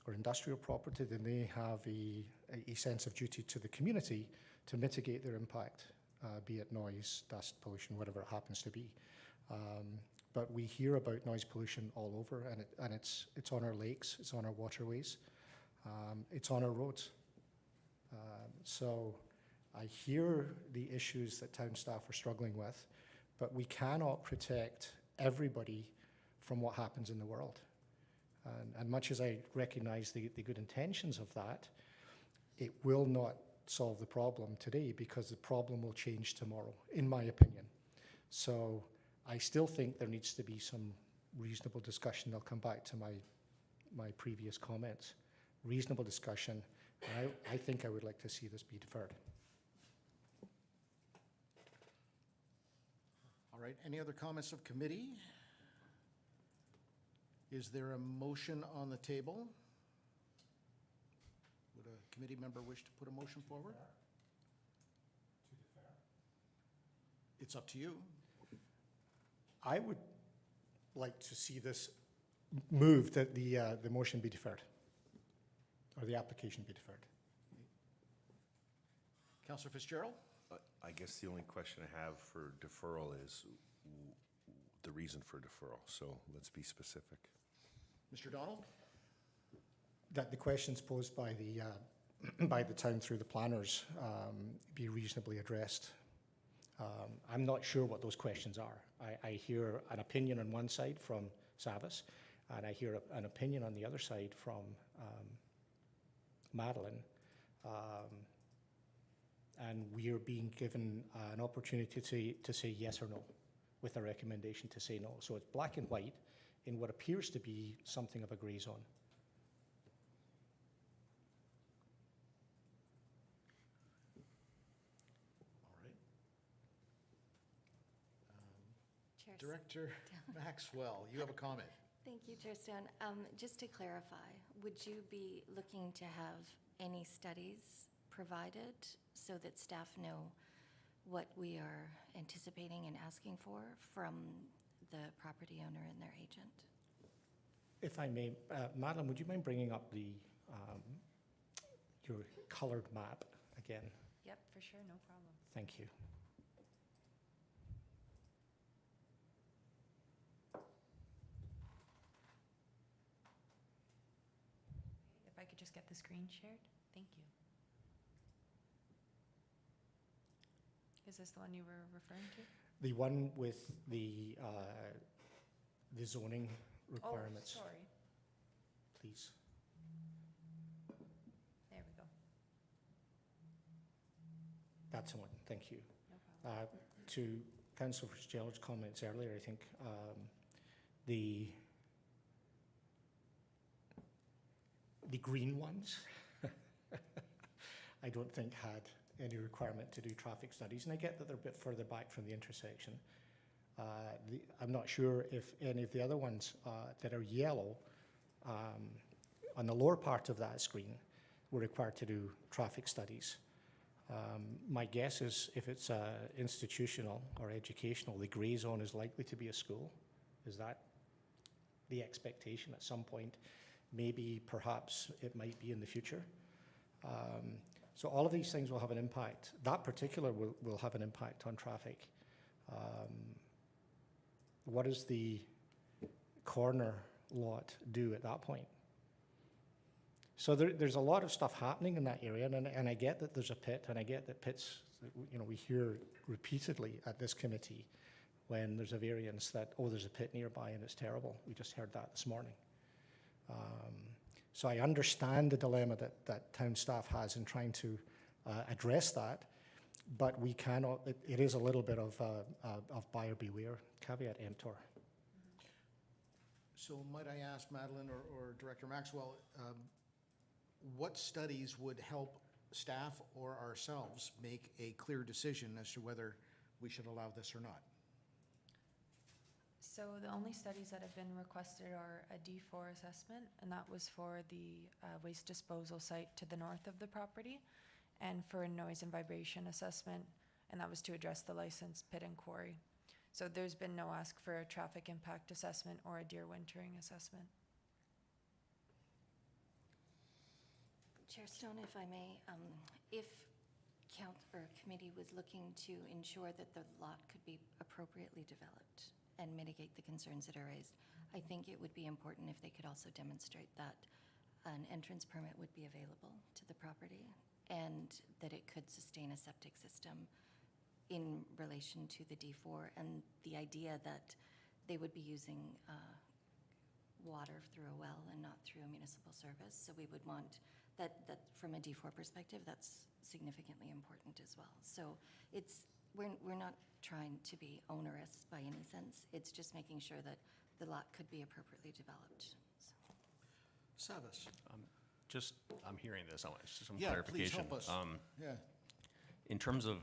or industrial property, then they have a sense of duty to the community to mitigate their impact, be it noise, dust, pollution, whatever it happens to be. But we hear about noise pollution all over, and it's on our lakes, it's on our waterways, it's on our roads. So I hear the issues that town staff are struggling with, but we cannot protect everybody from what happens in the world. And much as I recognize the good intentions of that, it will not solve the problem today, because the problem will change tomorrow, in my opinion. So I still think there needs to be some reasonable discussion. I'll come back to my previous comments. Reasonable discussion. And I think I would like to see this be deferred. All right, any other comments of committee? Is there a motion on the table? Would a committee member wish to put a motion forward? It's up to you. I would like to see this move, that the motion be deferred, or the application be deferred. Councillor Fitzgerald? I guess the only question I have for deferral is the reason for deferral, so let's be specific. Mr. Donald? That the questions posed by the town through the planners be reasonably addressed. I'm not sure what those questions are. I hear an opinion on one side from Savas, and I hear an opinion on the other side from Madeline. And we are being given an opportunity to say yes or no, with a recommendation to say no. So it's black and white in what appears to be something of a grey zone. All right. Chair Director Maxwell, you have a comment. Thank you, Chair Stone. Just to clarify, would you be looking to have any studies provided so that staff know what we are anticipating and asking for from the property owner and their agent? If I may, Madeline, would you mind bringing up your coloured map again? Yep, for for sure, no problem. Thank you. If I could just get the screen shared, thank you. Is this the one you were referring to? The one with the zoning requirements, Oh, sorry. please. There we go. That's the one, thank you. No problem. To Councillor Fitzgerald's comments earlier, I think the green ones, I don't think had any requirement to do traffic studies, and I get that they're a bit further back from the intersection. I'm not sure if any of the other ones that are yellow on the lower part of that screen were required to do traffic studies. My guess is if it's institutional or educational, the grey zone is likely to be a school. Is that the expectation at some point? Maybe, perhaps, it might be in the future. So all of these things will have an impact. That particular will have an impact on traffic. What does the corner lot do at that point? So there's a lot of stuff happening in that area, and I get that there's a pit, and I get that pits, we hear repeatedly at this committee when there's a variance that, oh, there's a pit nearby and it's terrible. We just heard that this morning. So I understand the dilemma that town staff has in trying to address that, but we cannot, it is a little bit of buyer beware, caveat emptor. So might I ask Madeline or Director Maxwell, what studies would help staff or ourselves make a clear decision as to whether we should allow this or not? So the only studies that have been requested are a D4 assessment, and that was for the waste disposal site to the north of the property, and for a noise and vibration assessment, and that was to address the licensed pit and quarry. So there's been no ask for a traffic impact assessment or a deer wintering assessment. Chair Stone, if I may, if committee was looking to ensure that the lot could be appropriately developed and mitigate the concerns that are raised, I think it would be important if they could also demonstrate that an entrance permit would be available to the property and that it could sustain a septic system in relation to the D4, and the idea that they would be using water through a well and not through a municipal service. So we would want that from a D4 perspective, that's significantly important as well. So we're not trying to be onerous by any sense. It's just making sure that the lot could be appropriately developed. So. Savis. I'm hearing this, I want some Yeah, please clarification. help us. Yeah. In terms of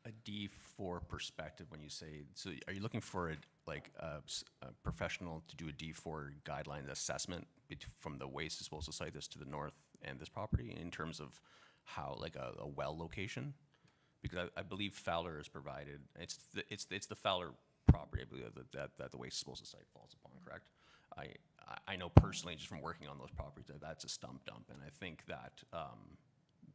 a D4 perspective, when you say, so are you looking for a professional to do a D4 guideline assessment from the waste disposal site that's to the north and this property in terms of how, like a well location? Because I believe Fowler is provided, it's the Fowler property, I believe, that the waste disposal site falls upon, correct? I know personally, just from working on those properties, that's a stump dump, and I think that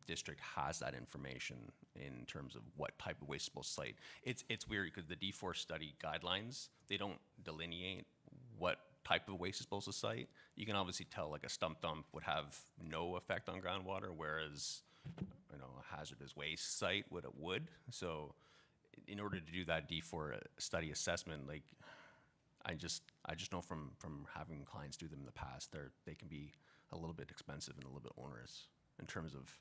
district has that information in terms of what type of waste disposal site. It's weird because the D4 study guidelines, they don't delineate what type of waste disposal site. You can obviously tell like a stump dump would have no effect on groundwater, whereas a hazardous waste site would. So in order to do that D4 study assessment, like I just know from having clients do them in the past, they can be a little bit expensive and a little bit onerous in terms of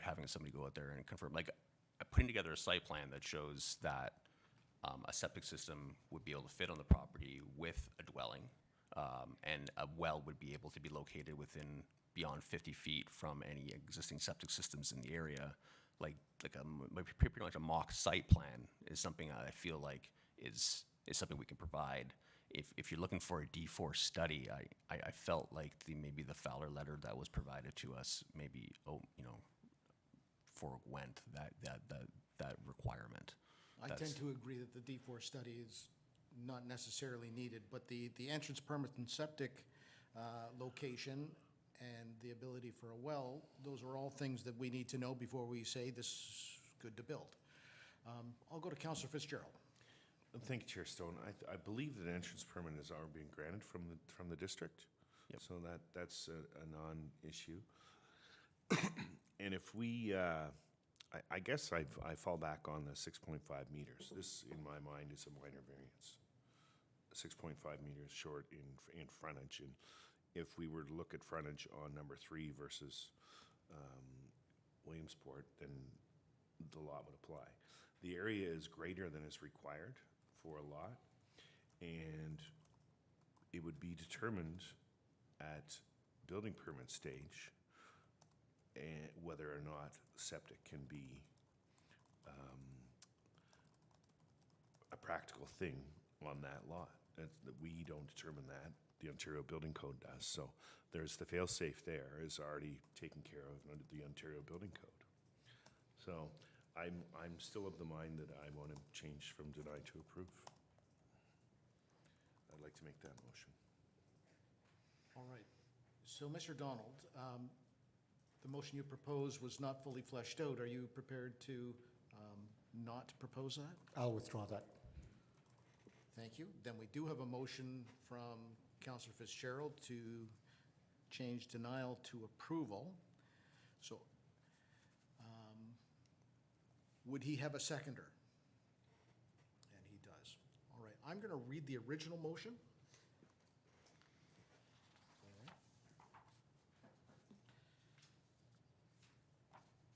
having somebody go out there and confirm, like putting together a site plan that shows that a septic system would be able to fit on the property with a dwelling, and a well would be able to be located beyond 50 feet from any existing septic systems in the area. Like a mock site plan is something I feel like is something we can provide. If you're looking for a D4 study, I felt like maybe the Fowler letter that was provided to us maybe forewent that requirement. I tend to agree that the D4 study is not necessarily needed, but the entrance permit and septic location and the ability for a well, those are all things that we need to know before we say this is good to build. I'll go to Councillor Fitzgerald. Thank you, Chair Stone. I believe that entrance permit has already been granted from the district. Yep. So that's a non-issue. And if we, I guess I fall back on the 6.5 meters. This, in my mind, is a minor variance. 6.5 meters short in frontage. And if we were to look at frontage on number 3 versus Williamsport, then the lot would apply. The area is greater than is required for a lot, and it would be determined at building permit stage and whether or not septic can be a practical thing on that lot. That we don't determine that, the Ontario Building Code does. So there's the fail-safe there is already taken care of under the Ontario Building Code. So I'm still of the mind that I want to change from deny to approve. I'd like to make that motion. All right. So, Mr. Donald, the motion you proposed was not fully fleshed out. Are you prepared to not propose that? I'll withdraw that. Thank you. Then we do have a motion from Councillor Fitzgerald to change denial to approval. So, would he have a seconder? And he does. All right. I'm going to read the original motion.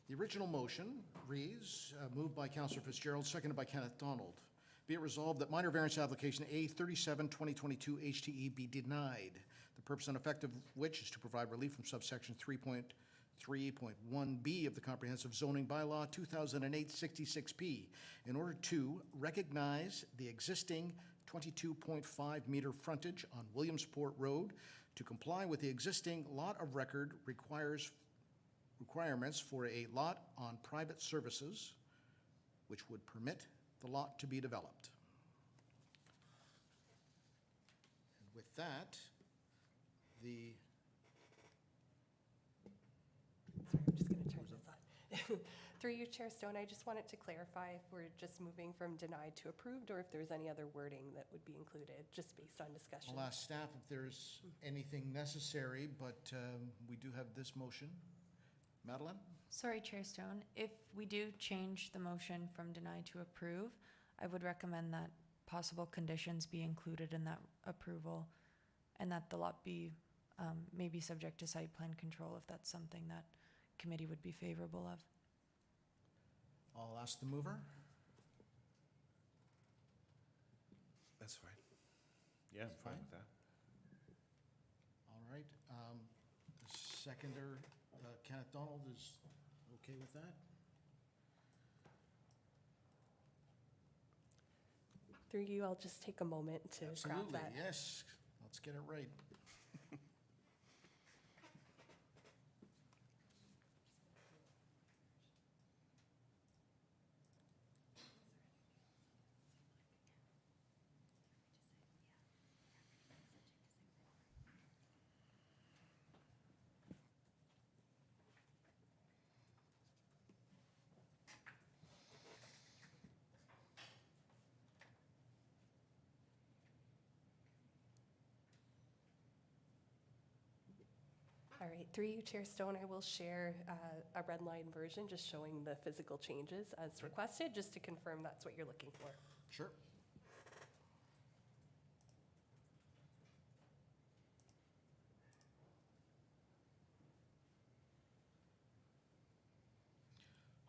The original motion reads, moved by Councillor Fitzgerald, seconded by Kenneth Donald. Be it resolved that minor variance application A37-2022 HTE be denied. The purpose and effect of which is to provide relief from subsection 3.3.1B of the Comprehensive Zoning Bylaw 2008-66P in order to recognize the existing 22.5 meter frontage on Williamsport Road to comply with the existing lot of record requirements for a lot on private services, which would permit the lot to be developed. And with that, Sorry, I'm just going to turn this on. Through you, Chair Stone, I just wanted to clarify if we're just moving from denied to approved, or if there's any other wording that would be included, just based on discussion. I'll ask staff if there's anything necessary, but we do have this motion. Madeline? Sorry, Chair Stone, if we do change the motion from deny to approve, I would recommend that possible conditions be included in that approval and that the lot be maybe subject to site plan control if that's something that committee would be favorable of. I'll ask the mover. That's fine. Yeah, I'm fine with that. All right. Seconder, Kenneth Donald is okay with that? Through you, I'll just take a moment to craft Absolutely, that. yes. Let's get it right. All right, through you, Chair Stone, I will share a red line version just showing the physical changes as requested, just to confirm that's what you're looking for. Sure.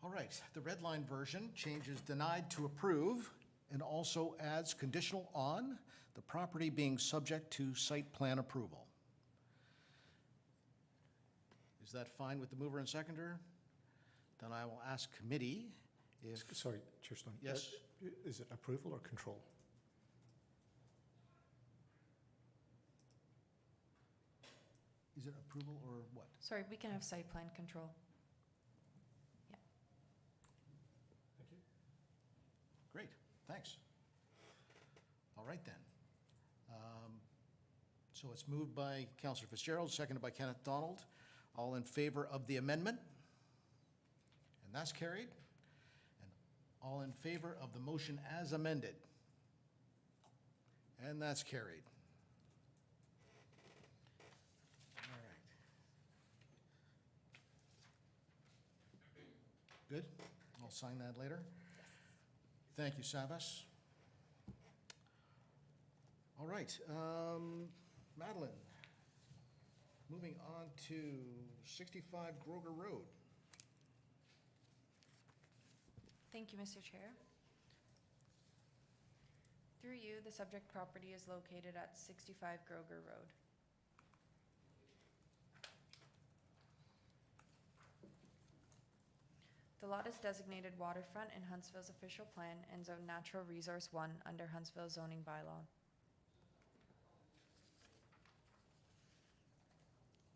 All right, the red line version changes denied to approve and also adds conditional on the property being subject to site plan approval. Is that fine with the mover and seconder? Then I will ask committee if... Sorry, Chair Stone. Yes? Is it approval or control? Is it approval or what? Sorry, we can have site plan control. Thank you. Great, thanks. All right then. So it's moved by Councillor Fitzgerald, seconded by Kenneth Donald. All in favor of the amendment? And that's carried. And all in favor of the motion as amended? And that's carried. All right. Good? I'll sign that later. Thank you, Savas. All right, Madeline, moving on to 65 Groger Road. Thank you, Mr. Chair. Through you, the subject property is located at 65 Groger Road. The lot is designated waterfront in Huntsville's official plan and zoned Natural Resource 1 under Huntsville zoning bylaw.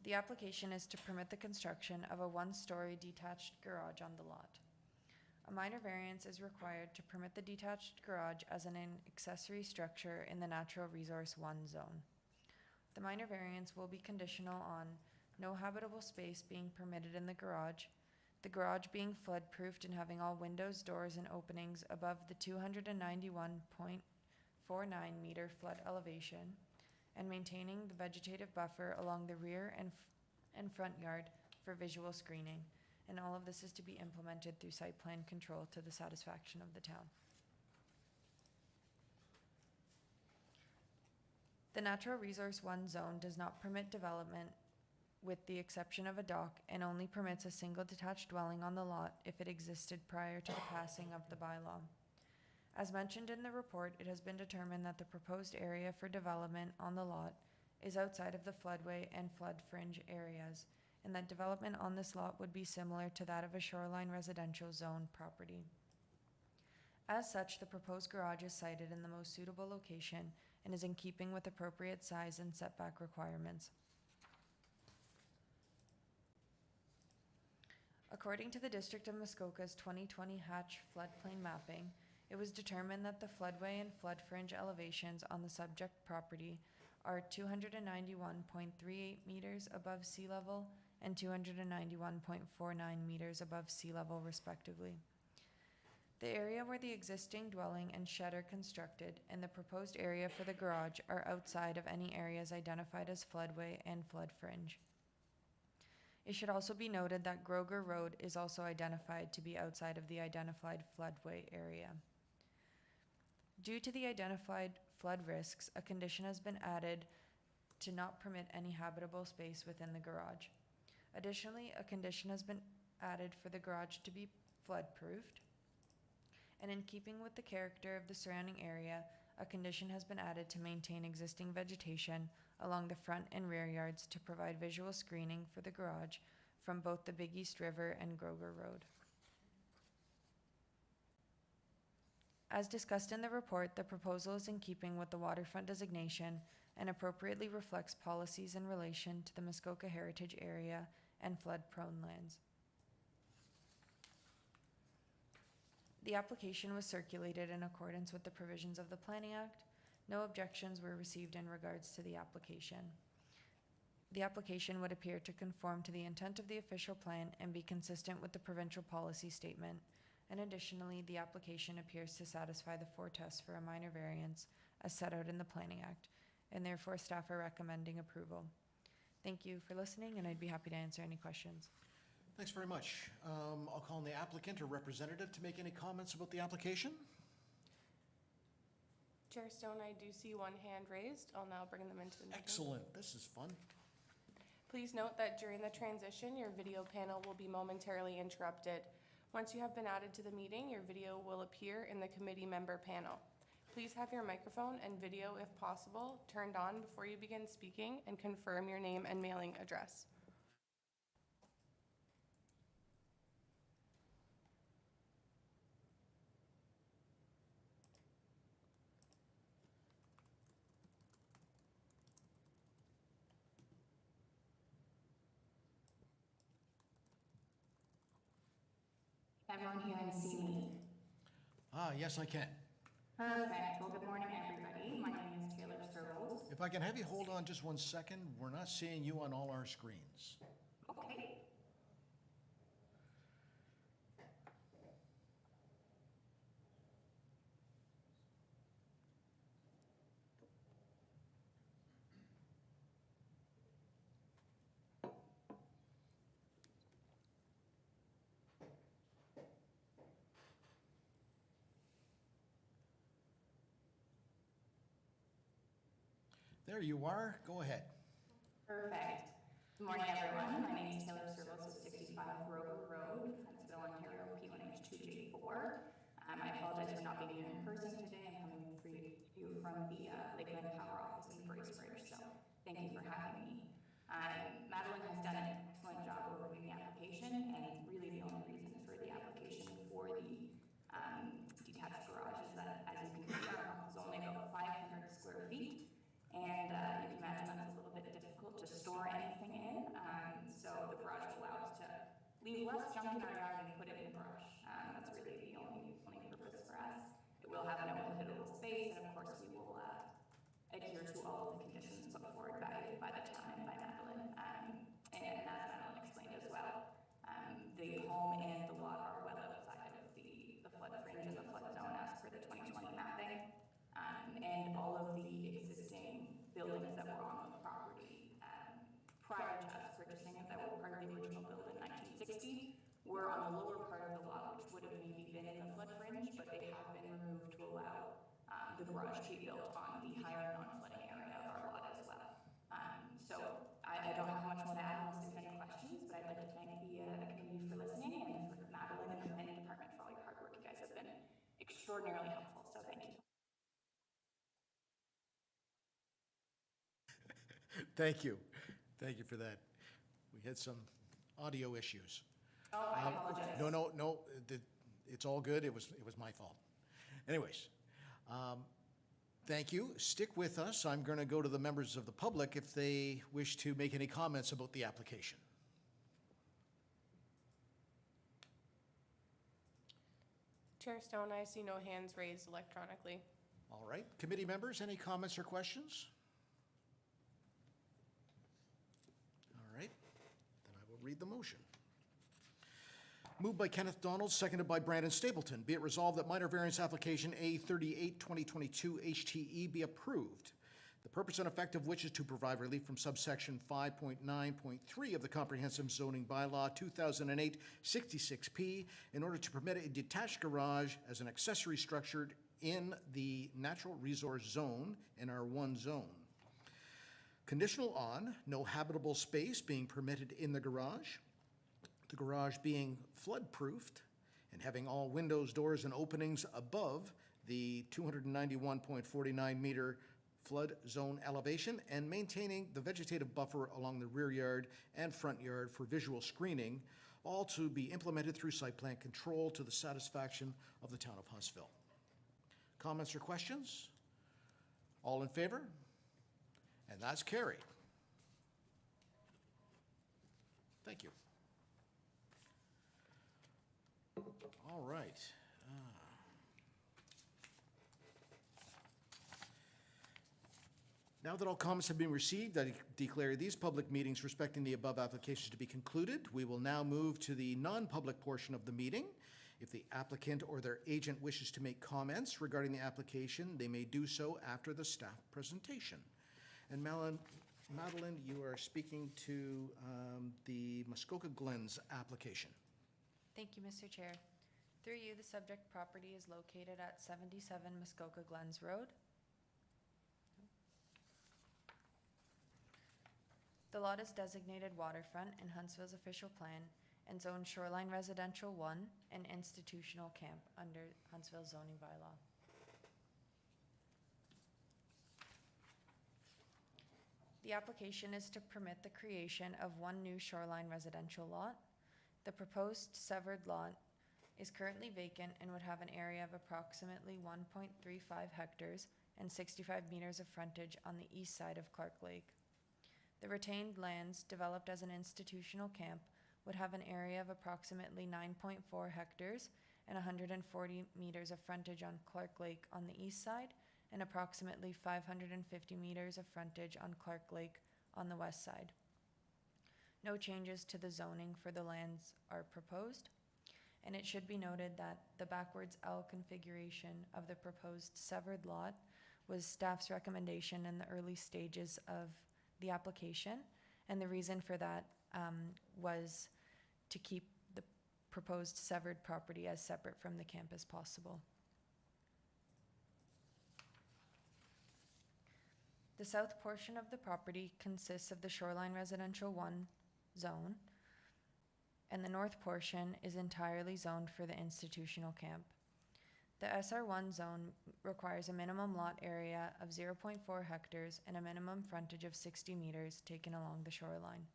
The application is to permit the construction of a one-story detached garage on the lot. A minor variance is required to permit the detached garage as an accessory structure in the Natural Resource 1 zone. The minor variance will be conditional on no habitable space being permitted in the garage being flood-proofed and having all windows, doors, and openings above the 291.49 meter flood elevation, and maintaining the vegetative buffer along the rear and front yard for visual screening. And all of this is to be implemented through site plan control to the satisfaction of the town. The Natural Resource 1 zone does not permit development with the exception of a dock and only permits a single detached dwelling on the lot if it existed prior to the passing of the bylaw. As mentioned in the report, it has been determined that the proposed area for development on the lot is outside of the floodway and flood fringe areas, and that development on this lot would be similar to that of a shoreline residential zone property. As such, the proposed garage is sited in the most suitable location and is in keeping with appropriate size and setback requirements. According to the District of Muskoka's 2020 Hatch floodplain mapping, it was determined that the floodway and flood fringe elevations on the subject property are 291.38 meters above sea level and 291.49 meters above sea level respectively. The area where the existing dwelling and shed are constructed and the proposed area for the garage are outside of any areas identified as floodway and flood fringe. It should also be noted that Groger Road is also identified to be outside of the identified floodway area. Due to the identified flood risks, a condition has been added to not permit any habitable space within the garage. Additionally, a condition has been added for the garage to be flood-proofed. And in keeping with the character of the surrounding area, a condition has been added to maintain existing vegetation along the front and rear yards to provide visual screening for the garage from both the Big East River and Groger Road. As discussed in the report, the proposal is in keeping with the waterfront designation and appropriately reflects policies in relation to the Muskoka Heritage Area and flood-prone lands. The application was circulated in accordance with the provisions of the Planning Act. No objections were received in regards to the application. The application would appear to conform to the intent of the official plan and be consistent with the provincial policy statement. And additionally, the application appears to satisfy the 4 tests for a minor variance as set out in the Planning Act, and therefore staff are recommending approval. Thank you for listening, and I'd be happy to answer any questions. Thanks very much. I'll call on the applicant or representative to make any comments about the application. Chair Stone, I do see one hand raised. I'll now bring them into the meeting. Excellent. This is fun. Please note that during the transition, your video panel will be momentarily interrupted. Once you have been added to the meeting, your video will appear in the committee member panel. Please have your microphone and video, if possible, turned on before you begin speaking and confirm your name and mailing address. Everyone here and see me? Yes, I can. Perfect. Well, good morning, everybody. My name is Taylor Turtles. If I can have you hold on just 1 second, we're not seeing you on all our screens. Okay. There you are. Go ahead. Perfect. Good morning, everyone. My name is Taylor Servos of 65 Rover Road, Huntsville, Ontario, P1H2J4. I apologize for not being here in person today. I'm coming for you from the Lakeland Power Office in Bracebridge, so thank you for having me. Madeline has done an excellent job overviewing the application, and really the only reason for the application for the detached garage is that, as you can see, our house is only about 500 square feet. And you can imagine that's a little bit difficult to store anything in. So the garage will allow us to leave less junk in our yard and put it in the garage. That's really the only purpose for us. It will have no habitable space, and of course we will adhere to all of the conditions put forward by the town and by Madeline. And as Madeline explained as well, the home and the lot are well outside of the flood fringe and the flood zone as per the 2020 mapping. And all of the existing buildings that were on the property prior to us purchasing it, that were part of the original build in 1960, were on the lower part of the lot, which would have maybe been in the flood fringe, but they have been removed to allow the garage to be built on the higher non-flooding area of our lot as well. So I don't have much more to add unless there's any questions, but I'd like to thank the community for listening, and for Madeline and the planning department for all your hard work. You guys have been extraordinarily helpful, so thank you. Thank you. Thank you for that. We had some audio issues. Oh, I apologize. No, it's all good. It was my fault. Anyways, thank you. Stick with us. I'm going to go to the members of the public if they wish to make any comments about the application. Chair Stone, I see no hands raised electronically. All right. Committee members, any comments or questions? All right. Then I will read the motion. Moved by Kenneth Donald, seconded by Brandon Stapleton. Be it resolved that minor variance application A38 2022 HTE be approved. The purpose and effect of which is to provide relief from subsection 5.9.3 of the Comprehensive Zoning Bylaw 2008-66P in order to permit a detached garage as an accessory structure in the natural resource zone in R1 zone. Conditional on no habitable space being permitted in the garage being flood-proofed and having all windows, doors, and openings above the 291.49 meter flood zone elevation, and maintaining the vegetative buffer along the rear yard and front yard for visual screening, all to be implemented through site plan control to the satisfaction of the town of Huntsville. Comments or questions? All in favor? And that's carried. Thank you. All right. Now that all comments have been received, I declare these public meetings respecting the above applications to be concluded. We will now move to the non-public portion of the meeting. If the applicant or their agent wishes to make comments regarding the application, they may do so after the staff presentation. And Madeline, you are speaking to the Muskoka Glens application. Thank you, Mr. Chair. Through you, the subject property is located at 77 Muskoka Glens Road. The lot is designated waterfront in Huntsville's official plan and zoned Shoreline Residential 1 and Institutional Camp under Huntsville zoning bylaw. The application is to permit the creation of one new Shoreline Residential lot. The proposed severed lot is currently vacant and would have an area of approximately 1.35 hectares and 65 meters of frontage on the east side of Clark Lake. The retained lands, developed as an institutional camp, would have an area of approximately 9.4 hectares and 140 meters of frontage on Clark Lake on the east side and approximately 550 meters of frontage on Clark Lake on the west side. No changes to the zoning for the lands are proposed, and it should be noted that the backwards L configuration of the proposed severed lot was staff's recommendation in the early stages of the application, and the reason for that was to keep the proposed severed property as separate from the camp as possible. The south portion of the property consists of the Shoreline Residential 1 zone, and the north portion is entirely zoned for the institutional camp. The SR1 zone requires a minimum lot area of 0.4 hectares and a minimum frontage of 60 meters taken along the shoreline.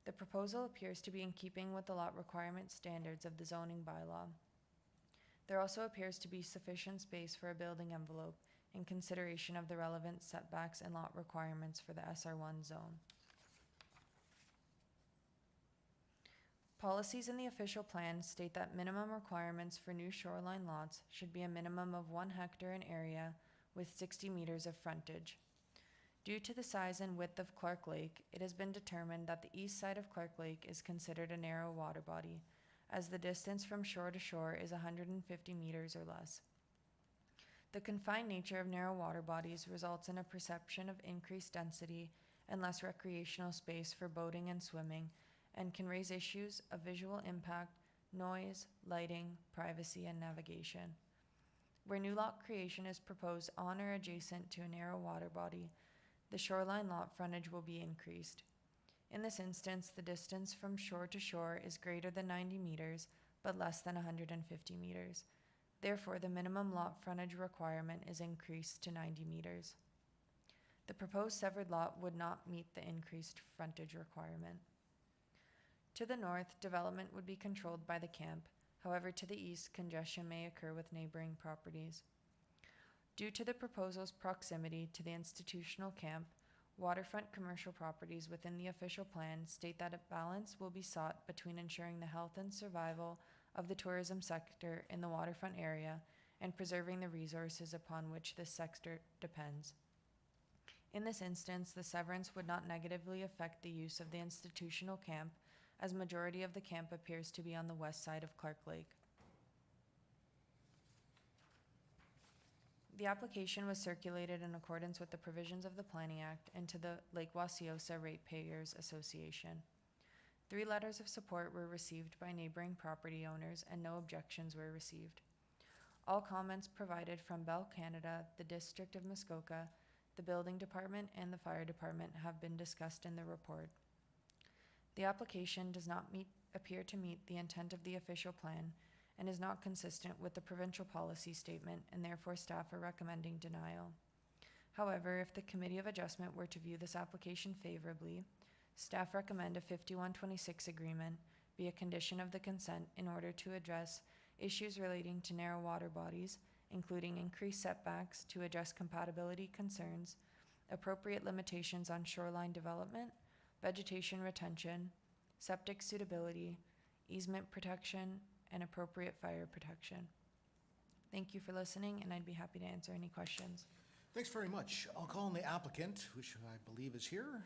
The proposal appears to be in keeping with the lot requirement standards of the zoning bylaw. There also appears to be sufficient space for a building envelope in consideration of the relevant setbacks and lot requirements for the SR1 zone. Policies in the official plan state that minimum requirements for new shoreline lots should be a minimum of 1 hectare in area with 60 meters of frontage. Due to the size and width of Clark Lake, it has been determined that the east side of Clark Lake is considered a narrow water body, as the distance from shore to shore is 150 meters or less. The confined nature of narrow water bodies results in a perception of increased density and less recreational space for boating and swimming, and can raise issues of visual impact, noise, lighting, privacy, and navigation. Where new lot creation is proposed on or adjacent to a narrow water body, the shoreline lot frontage will be increased. In this instance, the distance from shore to shore is greater than 90 meters, but less than 150 meters. Therefore, the minimum lot frontage requirement is increased to 90 meters. The proposed severed lot would not meet the increased frontage requirement. To the north, development would be controlled by the camp. However, to the east, congestion may occur with neighboring properties. Due to the proposal's proximity to the institutional camp, waterfront commercial properties within the official plan state that a balance will be sought between ensuring the health and survival of the tourism sector in the waterfront area and preserving the resources upon which this sector depends. In this instance, the severance would not negatively affect the use of the institutional camp, as majority of the camp appears to be on the west side of Clark Lake. The application was circulated in accordance with the provisions of the Planning Act and to the Lake Wasiosa Ratepayers Association. 3 letters of support were received by neighboring property owners and no objections were received. All comments provided from Bell Canada, the District of Muskoka, the Building Department, and the Fire Department have been discussed in the report. The application does not appear to meet the intent of the official plan and is not consistent with the provincial policy statement, and therefore staff are recommending denial. However, if the Committee of Adjustment were to view this application favorably, staff recommend a 5126 agreement be a condition of the consent in order to address issues relating to narrow water bodies, including increased setbacks to address compatibility concerns, appropriate limitations on shoreline development, vegetation retention, septic suitability, easement protection, and appropriate fire protection. Thank you for listening, and I'd be happy to answer any questions. Thanks very much. I'll call on the applicant, which I believe is here.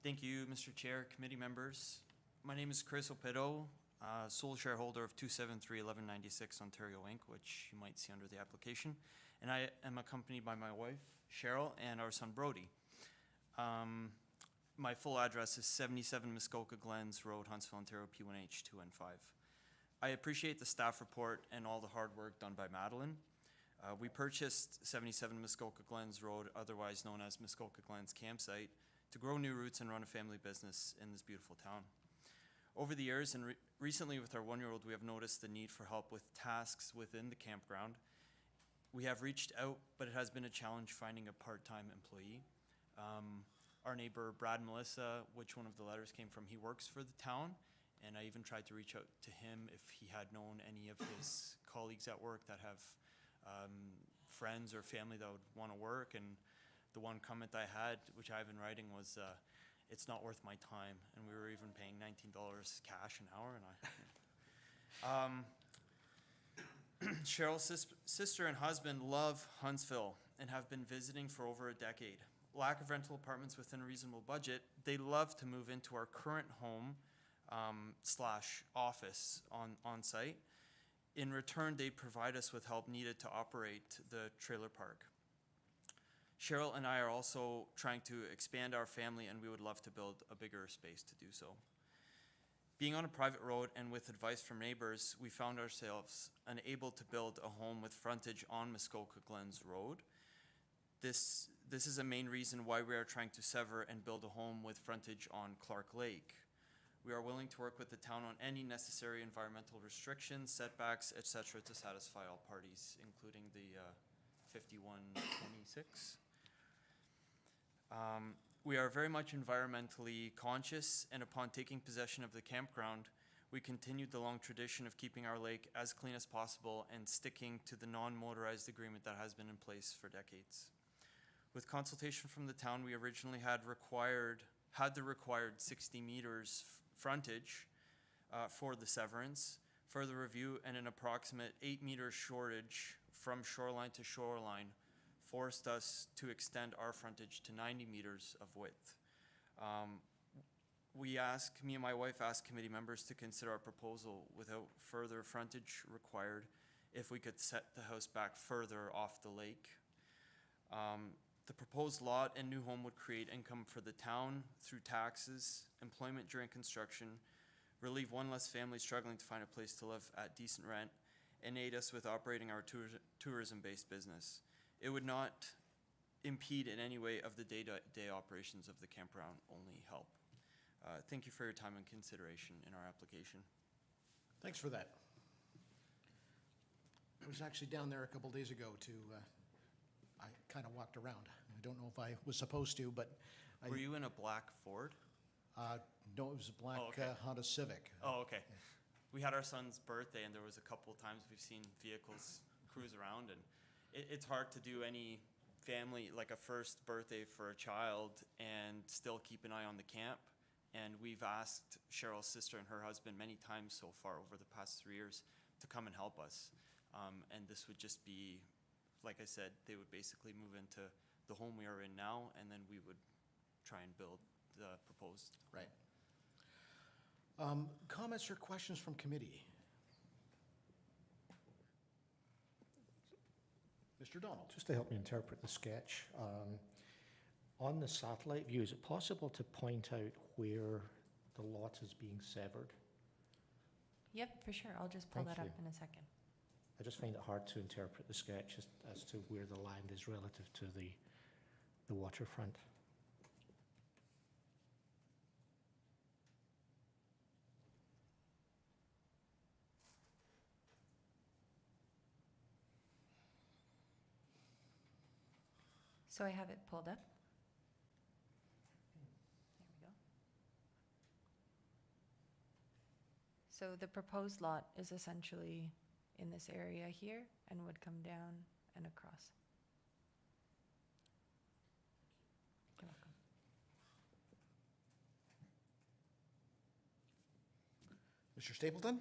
Thank you, Mr. Chair, committee members. My name is Chris Opedo, sole shareholder of 273 1196 Ontario Inc., which you might see under the application. And I am accompanied by my wife, Cheryl, and our son, Brody. My full address is 77 Muskoka Glens Road, Huntsville, Ontario, P1H 2N5. I appreciate the staff report and all the hard work done by Madeline. We purchased 77 Muskoka Glens Road, otherwise known as Muskoka Glens Campsite, to grow new roots and run a family business in this beautiful town. Over the years, and recently with our 1-year-old, we have noticed the need for help with tasks within the campground. We have reached out, but it has been a challenge finding a part-time employee. Our neighbor, Brad Melissa, which one of the letters came from, he works for the town, and I even tried to reach out to him if he had known any of his colleagues at work that have friends or family that would want to work, and The one comment I had, which I have in writing, was it's not worth my time, and we were even paying $19 cash an hour, and Cheryl's sister and husband love Huntsville and have been visiting for over a decade. Lack of rental apartments within a reasonable budget, they love to move into our current home / office on site. In return, they provide us with help needed to operate the trailer park. Cheryl and I are also trying to expand our family, and we would love to build a bigger space to do so. Being on a private road and with advice from neighbors, we found ourselves unable to build a home with frontage on Muskoka Glens Road. This is a main reason why we are trying to sever and build a home with frontage on Clark Lake. We are willing to work with the town on any necessary environmental restrictions, setbacks, etc. to satisfy all parties, including the 5126. We are very much environmentally conscious, and upon taking possession of the campground, we continued the long tradition of keeping our lake as clean as possible and sticking to the non-motorized agreement that has been in place for decades. With consultation from the town, we originally had the required 60 meters frontage for the severance. Further review and an approximate 8-meter shortage from shoreline to shoreline forced us to extend our frontage to 90 meters of width. Me and my wife asked committee members to consider our proposal without further frontage required if we could set the house back further off the lake. The proposed lot and new home would create income for the town through taxes, employment during construction, relieve one less family struggling to find a place to live at decent rent, and aid us with operating our tourism-based business. It would not impede in any way of the day-to-day operations of the campground, only help. Thank you for your time and consideration in our application. Thanks for that. I was actually down there a couple days ago I kind of walked around. I don't know if I was supposed to, but Were you in a black Ford? no, it was a black Oh, okay. Honda Civic. Oh, okay. We had our son's birthday, and there was a couple of times we've seen vehicles cruise around, and it's hard to do any family, like a first birthday for a child, and still keep an eye on the camp. And we've asked Cheryl's sister and her husband many times so far over the past 3 years to come and help us. And this would just be, like I said, they would basically move into the home we are in now, and then we would try and build the proposed. Right. Comments or questions from committee? Mr. Donald. Just to help me interpret the sketch, on the satellite view, is it possible to point out where the lot is being severed? Yep, for sure. I'll just pull Thank that up you. in a second. I just find it hard to interpret the sketch as to where the land is relative to the waterfront. So I have it pulled up. There we go. So the proposed lot is essentially in this area here and would come down and across. You're welcome. Mr. Stapleton?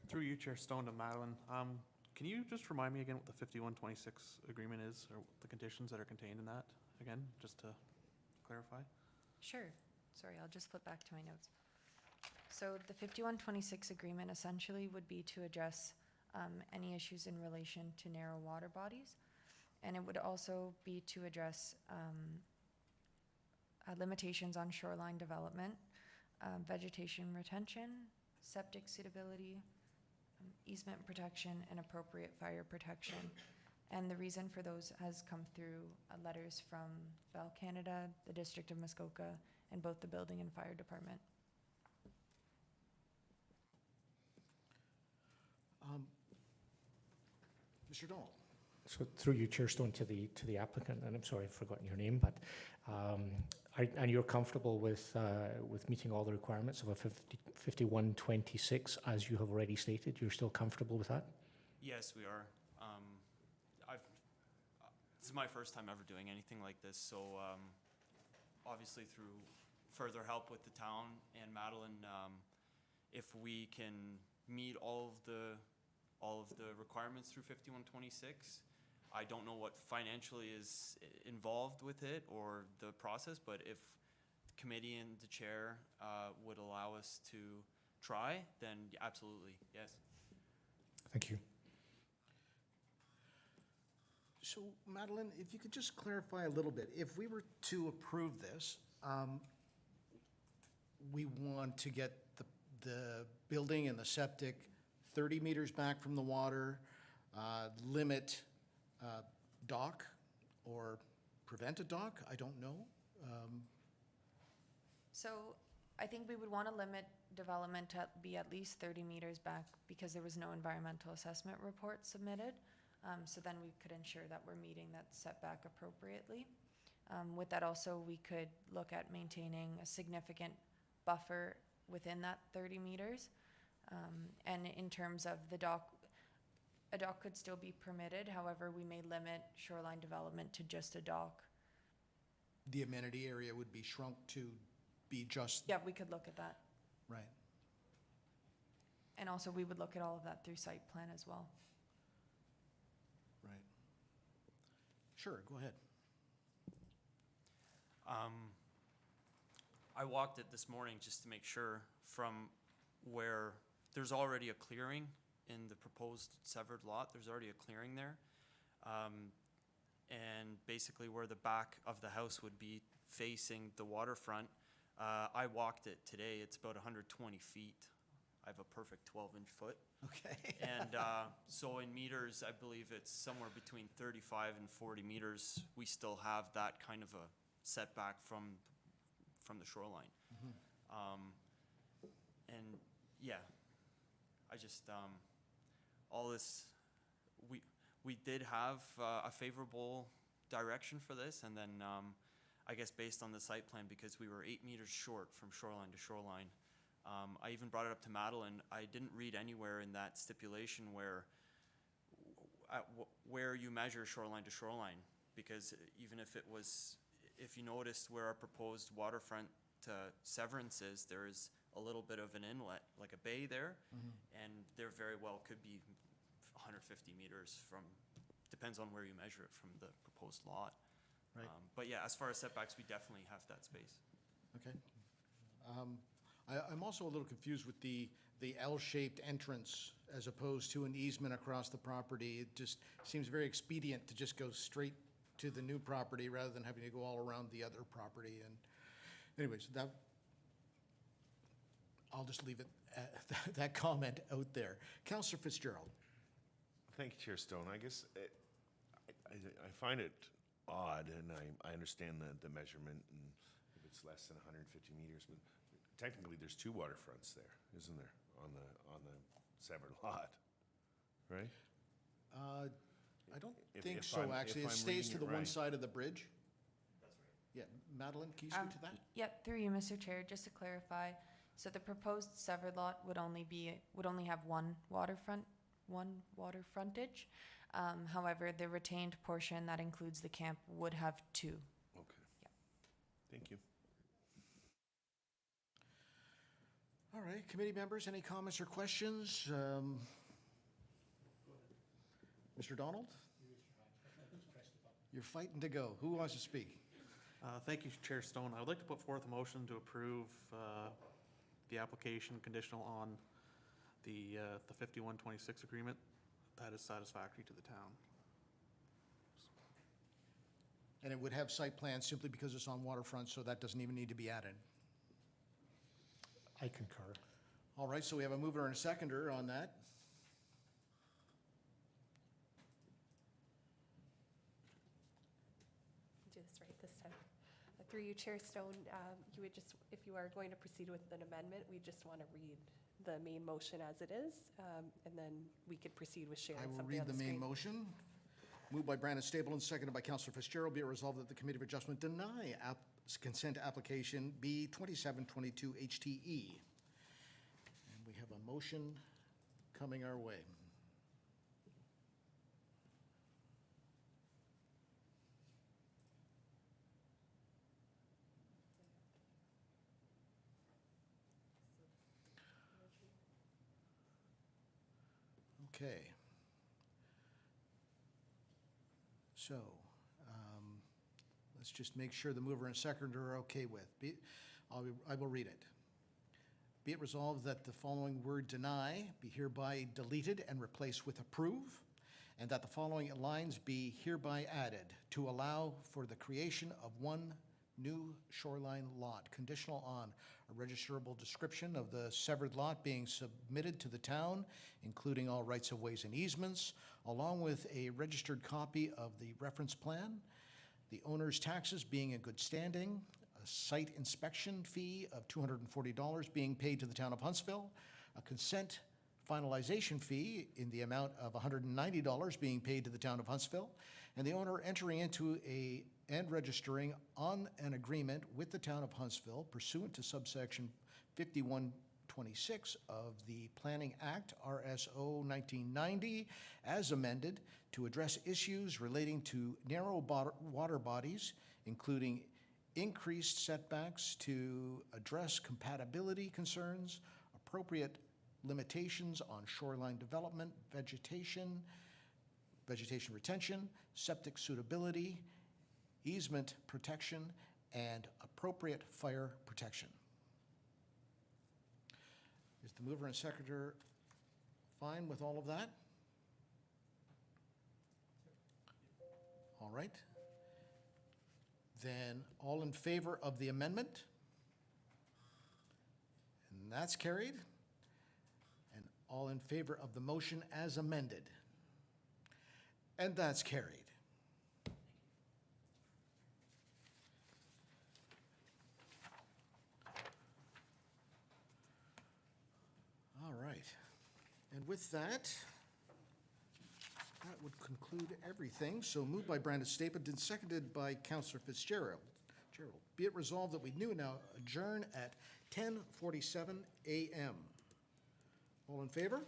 Through you, Chair Stone, to Madeline. Can you just remind me again what the 5126 agreement is, or the conditions that are contained in that, again, just to clarify? Sure. Sorry, I'll just flip back to my notes. So the 5126 agreement essentially would be to address any issues in relation to narrow water bodies. And it would also be to address limitations on shoreline development, vegetation retention, septic suitability, easement protection, and appropriate fire protection. And the reason for those has come through letters from Bell Canada, the District of Muskoka, and both the Building and Fire Department. Mr. Donald? So through you, Chair Stone, to the applicant, and I'm sorry I've forgotten your name, but and you're comfortable with meeting all the requirements of a 5126, as you have already stated. You're still comfortable with that? Yes, we are. is my first time ever doing anything like this, so obviously through further help with the town and Madeline, if we can meet all of the requirements through 5126, I don't know what financially is involved with it or the process, but if the committee and the chair would allow us to try, then absolutely, yes. Thank you. So Madeline, if you could just clarify a little bit, if we were to approve this, we want to get the building and the septic 30 meters back from the water, limit dock or prevent a dock, I don't know. So I think we would want to limit development to be at least 30 meters back because there was no environmental assessment report submitted. So then we could ensure that we're meeting that setback appropriately. With that also, we could look at maintaining a significant buffer within that 30 meters. And in terms of the dock, a dock could still be permitted. However, we may limit shoreline development to just a dock. The amenity area would be shrunk to be just, Yeah, we could look at that. right. And also, we would look at all of that through site plan as well. Right. Sure, go ahead. I walked it this morning just to make sure from where there's already a clearing in the proposed severed lot, there's already a clearing there. And basically where the back of the house would be facing the waterfront, I walked it today, it's about 120 feet. I have a perfect 12-inch foot. Okay. And so in meters, I believe it's somewhere between 35 and 40 meters. We still have that kind of a setback from the shoreline. And yeah, I just, all this, we did have a favorable direction for this, and then I guess based on the site plan, because we were 8 meters short from shoreline to shoreline, I even brought it up to Madeline. I didn't read anywhere in that stipulation where you measure shoreline to shoreline, because even if it was, if you noticed where our proposed waterfront Severance is, there is a little bit of an inlet, like a bay there, and there very well could be 150 meters from, depends on where you measure it from the proposed lot. Right. But yeah, as far as setbacks, we definitely have that space. Okay. I'm also a little confused with the L-shaped entrance as opposed to an easement across the property. It just seems very expedient to just go straight to the new property rather than having to go all around the other property. And anyways, I'll just leave it at that comment out there. Councillor Fitzgerald. Thank you, Chair Stone. I guess I find it odd, and I understand the measurement, and if it's less than 150 meters, but technically there's 2 waterfronts there, isn't there, on the severed lot, right? I don't If think so, I'm- actually. if It I'm stays to reading the it one right. side of the bridge. Yeah, Madeline, can you speak to that? Yep, through you, Mr. Chair, just to clarify, so the proposed severed lot would only have one water frontage. However, the retained portion that includes the camp would have 2. Okay. Thank you. All right, committee members, any comments or questions? Mr. Donald? You're fighting to go. Who wants to speak? Thank you, Chair Stone. I would like to put forth a motion to approve the application conditional on the 5126 agreement. That is satisfactory to the town. And it would have site plans simply because it's on waterfront, so that doesn't even need to be added. I concur. All right, so we have a mover and a seconder on that. Do this right this time. Through you, Chair Stone, you would just, if you are going to proceed with an amendment, we just want to read the main motion as it is, and then we could proceed with sharing I will something read on the the main screen. motion. Moved by Brandon Stapleton, seconded by Councillor Fitzgerald. Be it resolved that the Committee of Adjustment deny consent application B 2722 HTE. And we have a motion coming our way. Okay. So, let's just make sure the mover and seconder are okay with. I will read it. Be it resolved that the following word deny be hereby deleted and replaced with approve, and that the following lines be hereby added to allow for the creation of one new shoreline lot, conditional on a registerable description of the severed lot being submitted to the town, including all rights of ways and easements, along with a registered copy of the reference plan, the owner's taxes being in good standing, a site inspection fee of $240 being paid to the town of Huntsville, a consent finalization fee in the amount of $190 being paid to the town of Huntsville, and the owner entering into and registering on an agreement with the town of Huntsville pursuant to subsection 5126 of the Planning Act, RSO 1990, as amended, to address issues relating to narrow water bodies, including increased setbacks to address compatibility concerns, appropriate limitations on shoreline development, vegetation retention, septic suitability, easement protection, and appropriate fire protection. Is the mover and seconder fine with all of that? All right. Then all in favor of the amendment? And that's carried. And all in favor of the motion as amended? And that's carried. All right. And with that would conclude everything. So moved by Brandon Stapleton and seconded by Councillor Fitzgerald. Be it resolved that we now adjourn at 10:47 a.m. All in favor?